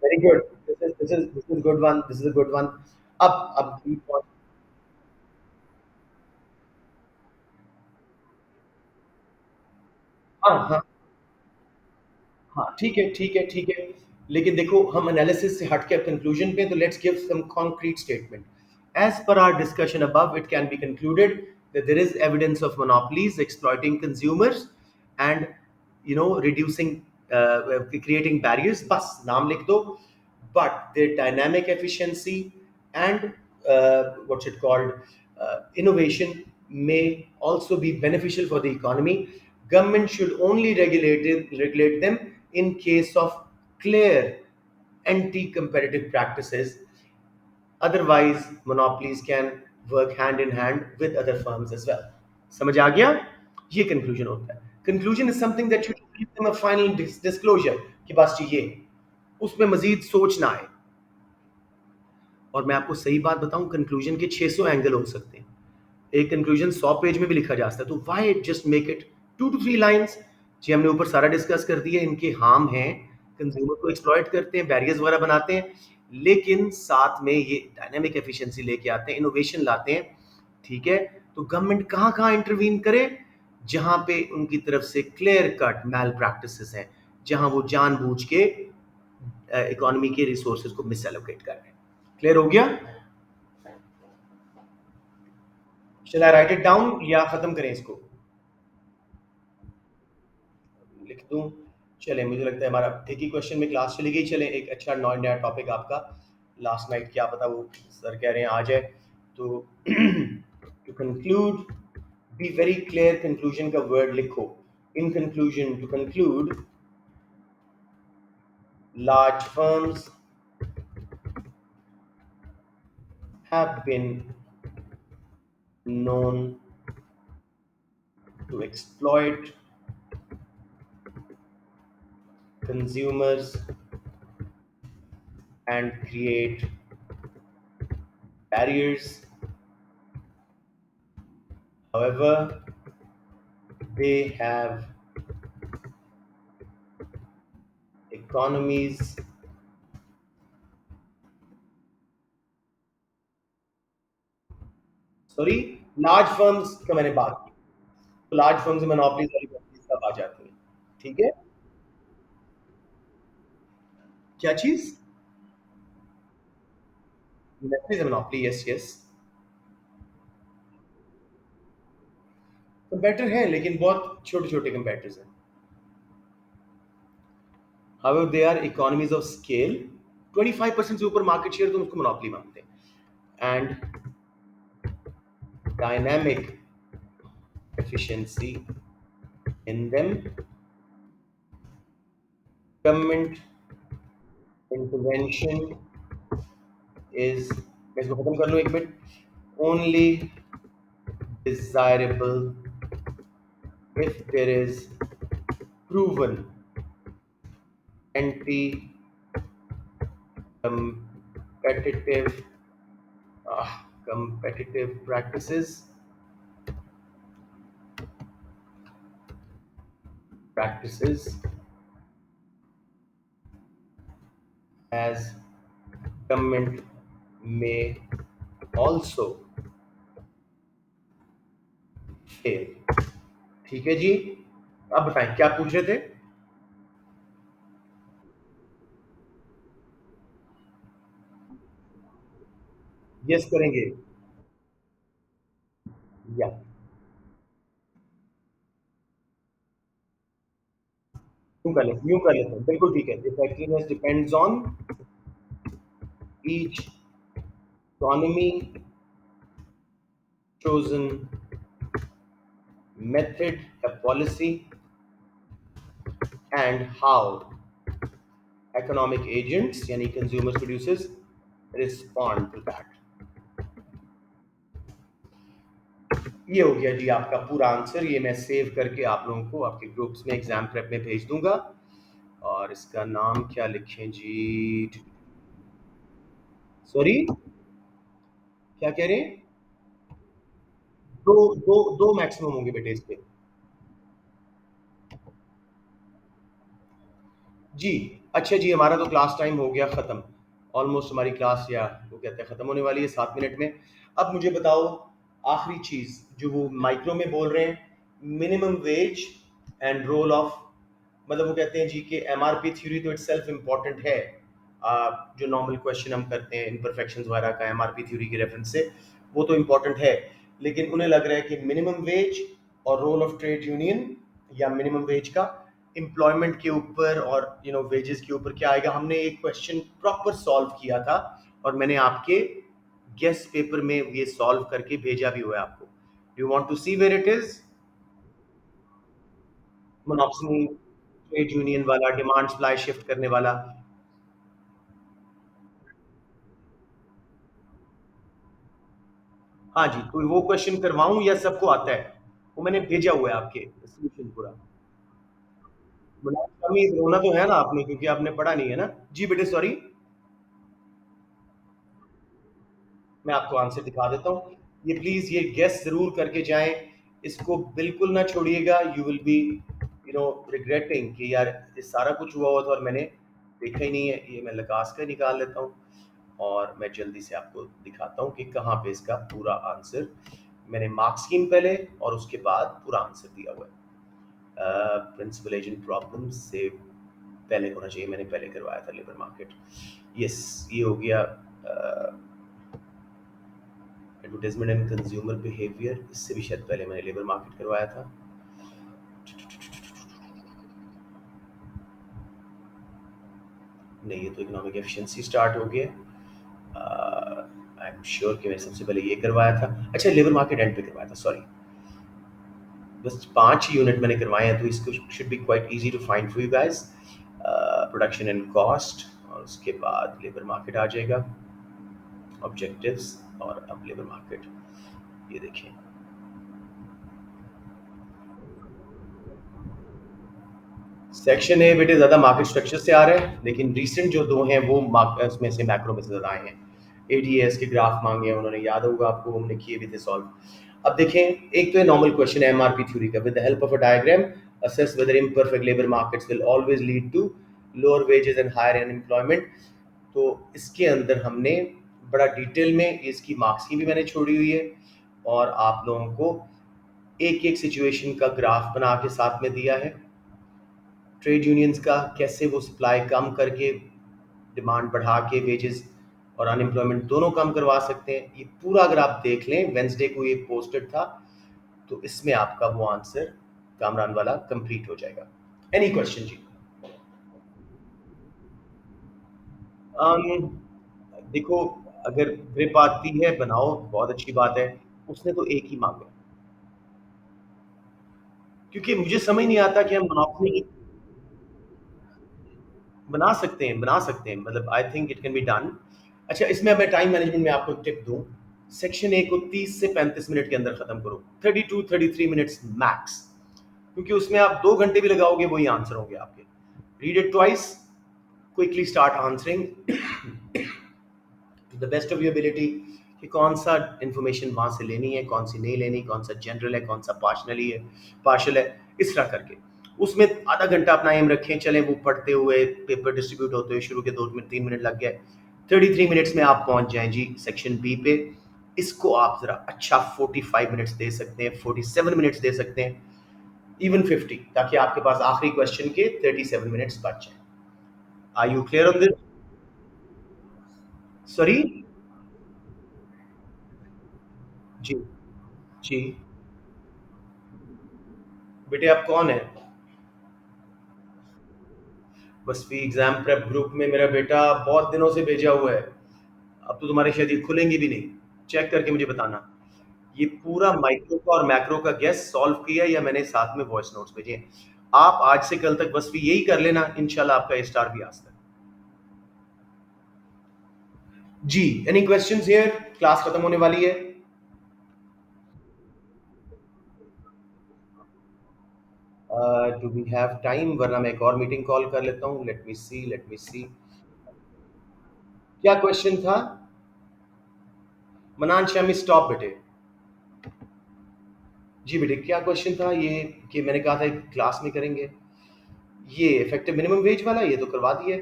Very good. This is good one, this is a good one. अब हाँ, हाँ, हाँ, ठीक है, ठीक है, ठीक है। लेकिन देखो, हम एनालिसिस से हट के कंक्लूजन पे, तो let's give some concrete statement. As per our discussion above, it can be concluded that there is evidence of monopolies exploiting consumers and reducing, creating barriers. बस नाम लिख दो। But their dynamic efficiency and what's it called, innovation may also be beneficial for the economy. Government should only regulate them in case of clear anti-competitive practices. Otherwise, monopolies can work hand in hand with other firms as well. समझ आ गया? ये कंक्लूजन होता है। Conclusion is something that should give them a final disclosure कि बस ये, उसमें मजीद सोच ना आए। और मैं आपको सही बात बताऊं, कंक्लूजन के 600 एंगल हो सकते हैं। एक कंक्लूजन 100 पेज में भी लिखा जा सकता है, तो why just make it 2 to 3 lines? जी हमने ऊपर सारा डिस्कस कर दिया, इनके हार्म हैं, कंज्यूमर को एक्सप्लॉइट करते हैं, बैरियर्स वगैरह बनाते हैं, लेकिन साथ में ये डायनामिक एफिशिएंसी लेके आते हैं, इनोवेशन लाते हैं। ठीक है। तो गवर्नमेंट कहाँ कहाँ इंटरवीन करे? जहां पे उनकी तरफ से क्लियर कट मैल प्रैक्टिसेस हैं, जहां वो जानबूझ के इकोनॉमी के रिसोर्सेज को मिस एलोकेट कर रहे हैं। क्लियर हो गया? शैल आई राइट इट डाउन या खत्म करें इसको? लिख दूं? चले, मुझे लगता है हमारा एक ही क्वेश्चन में क्लास चली गई। चले, एक अच्छा नया टॉपिक आपका लास्ट नाइट, क्या पता वो सर कह रहे हैं आ जाए। तो to conclude, be very clear, conclusion का वर्ड लिखो। In conclusion, to conclude, large firms have been known to exploit consumers and create barriers. However, they have economies, sorry, large firms का मैंने बात की, तो लार्ज फर्म्स में मोनोपोलीज वाली कंपनीज सब आ जाती हैं। ठीक है। क्या चीज? Monopoly, yes, yes. कंपेटर हैं लेकिन बहुत छोटे छोटे कंपेटर्स हैं। However they are economies of scale. 25% से ऊपर मार्केट शेयर तो उसको मोनोपोली मानते हैं। And dynamic efficiency in them, government intervention is, मैं इसको खत्म कर लूँ एक minute, only desirable if there is proven anti competitive competitive practices as government may also fail। ठीक है जी। अब बताएं क्या पूछ रहे थे। यस करेंगे। या यूं कर लेते हैं, बिल्कुल ठीक है। Effectiveness depends on each economy, chosen method, a policy, and how economic agents यानी consumers producers respond to that। ये हो गया जी आपका पूरा आंसर। ये मैं सेव करके आप लोगों को आपके ग्रुप्स में एग्जाम प्रेप में भेज दूंगा। और इसका नाम क्या लिखें जी। सॉरी, क्या कह रहे हैं। दो दो दो मैक्सिमम होंगे बेटे इस पे। जी। अच्छा जी, हमारा तो क्लास टाइम हो गया ख़त्म। ऑलमोस्ट हमारी क्लास या वो कहते हैं ख़त्म होने वाली है 7 मिनट में। अब मुझे बताओ आखिरी चीज़ जो वो माइक्रो में बोल रहे हैं, minimum wage and role of, मतलब वो कहते हैं जी कि एमआरपी थ्योरी तो इटसेल्फ इम्पॉर्टेंट है। जो नॉर्मल क्वेश्चन हम करते हैं इम्परफेक्शंस वगैरह का एमआरपी थ्योरी के रेफरेंस से, वो तो इम्पॉर्टेंट है। लेकिन उन्हें लग रहा है कि मिनिमम वेज और रोल ऑफ ट्रेड यूनियन या मिनिमम वेज का एम्प्लॉयमेंट के ऊपर और वेजेस के ऊपर क्या आएगा। हमने एक क्वेश्चन प्रॉपर सॉल्व किया था और मैंने आपके गेस्ट पेपर में ये सॉल्व करके भेजा भी हुआ है आपको। Do you want to see where it is. Monopsony, trade union वाला, डिमांड सप्लाई शिफ्ट करने वाला। हाँ जी, तो वो क्वेश्चन करवाऊं या सबको आता है। वो मैंने भेजा हुआ है आपके सोल्यूशन पूरा। कमी रोना तो है ना आपने, क्योंकि आपने पढ़ा नहीं है ना। जी बेटे सॉरी। मैं आपको आंसर दिखा देता हूँ। ये प्लीज ये गेस जरूर करके जाएं। इसको बिल्कुल ना छोड़िएगा। यू विल बी रिग्रेटिंग कि यार ये सारा कुछ हुआ हुआ था और मैंने देखा ही नहीं है। ये मैं लकास कर निकाल लेता हूँ और मैं जल्दी से आपको दिखाता हूँ कि कहाँ पे इसका पूरा आंसर। मैंने मार्क्स स्कीम पहले और उसके बाद पूरा आंसर दिया हुआ है। प्रिंसिपल एजेंट प्रॉब्लम से पहले होना चाहिए, मैंने पहले करवाया था लेबर मार्केट। यस, ये हो गया। एडवर्टाइजमेंट एंड कंज्यूमर बिहेवियर, इससे भी शायद पहले मैंने लेबर मार्केट करवाया था। नहीं, ये तो इकोनॉमिक एफिशिएंसी स्टार्ट हो गया। आई एम श्योर कि मैंने सबसे पहले ये करवाया था। अच्छा, लेबर मार्केट एंड पे करवाया था, सॉरी। बस 5 यूनिट मैंने करवाए हैं तो इसको should be quite easy to find for you guys. Production and cost और उसके बाद लेबर मार्केट आ जाएगा, ऑब्जेक्टिव्स और अब लेबर मार्केट। ये देखें, सेक्शन ए बेटे ज़्यादा मार्केट स्ट्रक्चर से आ रहे हैं, लेकिन रीसेंट जो दो हैं वो उसमें से मैक्रो में से ज़्यादा आए हैं। एडीएस के ग्राफ मांगे हैं उन्होंने, याद होगा आपको, हमने किए भी थे सॉल्व। अब देखें, एक तो नॉर्मल क्वेश्चन है एमआरपी थ्योरी का। With the help of a diagram assess whether imperfect labour markets will always lead to lower wages and higher unemployment. तो इसके अंदर हमने बड़ा डिटेल में इसकी मार्क्स की भी मैंने छोड़ी हुई है और आप लोगों को एक एक सिचुएशन का ग्राफ बना के साथ में दिया है। ट्रेड यूनियंस का कैसे वो सप्लाई कम करके डिमांड बढ़ा के वेजेस और अनएम्प्लॉयमेंट दोनों कम करवा सकते हैं। ये पूरा अगर आप देख लें, वेंसडे को ये पोस्टेड था। तो इसमें आपका वो आंसर कामरान वाला कंप्लीट हो जाएगा। एनी क्वेश्चन जी? अम, देखो, अगर ग्रिप आती है बनाओ, बहुत अच्छी बात है। उसने तो एक ही मांगा, क्योंकि मुझे समझ नहीं आता कि हम मोनोपोली बना सकते हैं, मतलब I think it can be done. अच्छा, इसमें अब मैं टाइम मैनेजमेंट में आपको टिप दूं। सेक्शन ए को 30 से 35 मिनट के अंदर खत्म करो, 32-33 मिनट्स मैक्स, क्योंकि उसमें आप 2 घंटे भी लगाओगे वही आंसर होंगे आपके। Read it twice, quickly start answering to the best of your ability, कि कौन सा इंफॉर्मेशन वहां से लेनी है, कौन सी नहीं लेनी, कौन सा जनरल है, कौन सा पार्शनली है, पार्शल है, इस तरह करके। उसमें आधा घंटा अपना एम रखें, चलें वो पढ़ते हुए, पेपर डिस्ट्रीब्यूट होते हुए शुरू के 2 मिनट 3 मिनट लग गए, 33 मिनट्स में आप पहुंच जाएं जी सेक्शन बी पे। इसको आप जरा अच्छा 45 मिनट्स दे सकते हैं, 47 मिनट्स दे सकते हैं, इवन 50, ताकि आपके पास आखिरी क्वेश्चन के 37 मिनट्स बच जाए। Are you clear on this? Sorry? जी। जी। बेटे आप कौन है? बस भी एग्जाम प्रेप ग्रुप में मेरा बेटा बहुत दिनों से भेजा हुआ है। अब तो तुम्हारे शायद ये खुलेंगी भी नहीं। चेक करके मुझे बताना। ये पूरा माइक्रो का और मैक्रो का गेस सॉल्व किया या मैंने साथ में वॉइस नोट्स भेजे हैं। आप आज से कल तक बस भी यही कर लेना, इंशाल्लाह आपका स्टार भी आ सकता है। जी, एनी क्वेश्चंस हियर? क्लास खत्म होने वाली है। डू वी हैव टाइम, वरना मैं एक और मीटिंग कॉल कर लेता हूँ। लेट मी सी। क्या क्वेश्चन था? मनान शामी स्टॉप बेटे। जी बेटे, क्या क्वेश्चन था ये? कि मैंने कहा था क्लास में करेंगे। ये इफेक्टिव मिनिमम वेज वाला, ये तो करवा दिया है।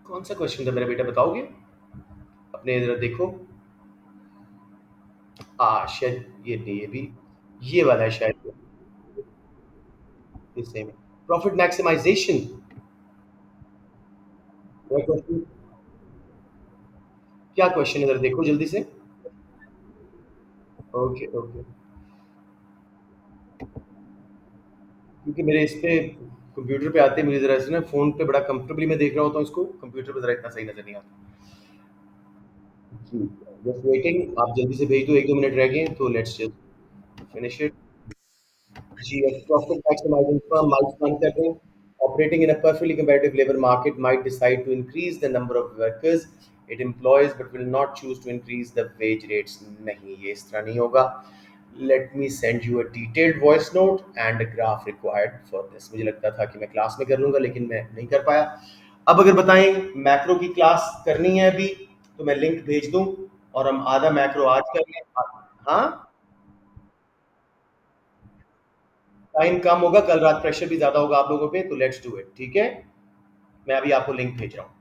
कौन सा क्वेश्चन था मेरा बेटा, बताओगे? अपने जरा देखो। शायद ये नहीं, ये भी ये वाला है शायद। ये सेम है। Profit maximisation. क्या क्वेश्चन? क्या क्वेश्चन है जरा देखो जल्दी से। Okay okay. क्योंकि मेरे इस पे कंप्यूटर पे आते मुझे जरा से ना फोन पे बड़ा कंफर्टेबली मैं देख रहा होता हूँ इसको, कंप्यूटर पे जरा इतना सही नजर नहीं आता। जी। जस्ट वेटिंग, आप जल्दी से भेज दो, 1-2 मिनट रह गए हैं, तो लेट्स जस्ट फिनिश इट। जी, a profit maximizing firm might कर operating in a perfectly competitive labor market might decide to increase the number of workers it employs but will not choose to increase the wage rates। नहीं, ये इस तरह नहीं होगा। Let me send you a detailed voice note and a graph required for this। मुझे लगता था कि मैं क्लास में कर लूंगा, लेकिन मैं नहीं कर पाया। अब अगर बताएं मैक्रो की क्लास करनी है अभी, तो मैं लिंक भेज दूं और हम आधा मैक्रो आज कर लें। हाँ, टाइम कम होगा, कल रात प्रेशर भी ज्यादा होगा आप लोगों पे, तो लेट्स डू इट, ठीक है? मैं अभी आपको लिंक भेज रहा हूँ।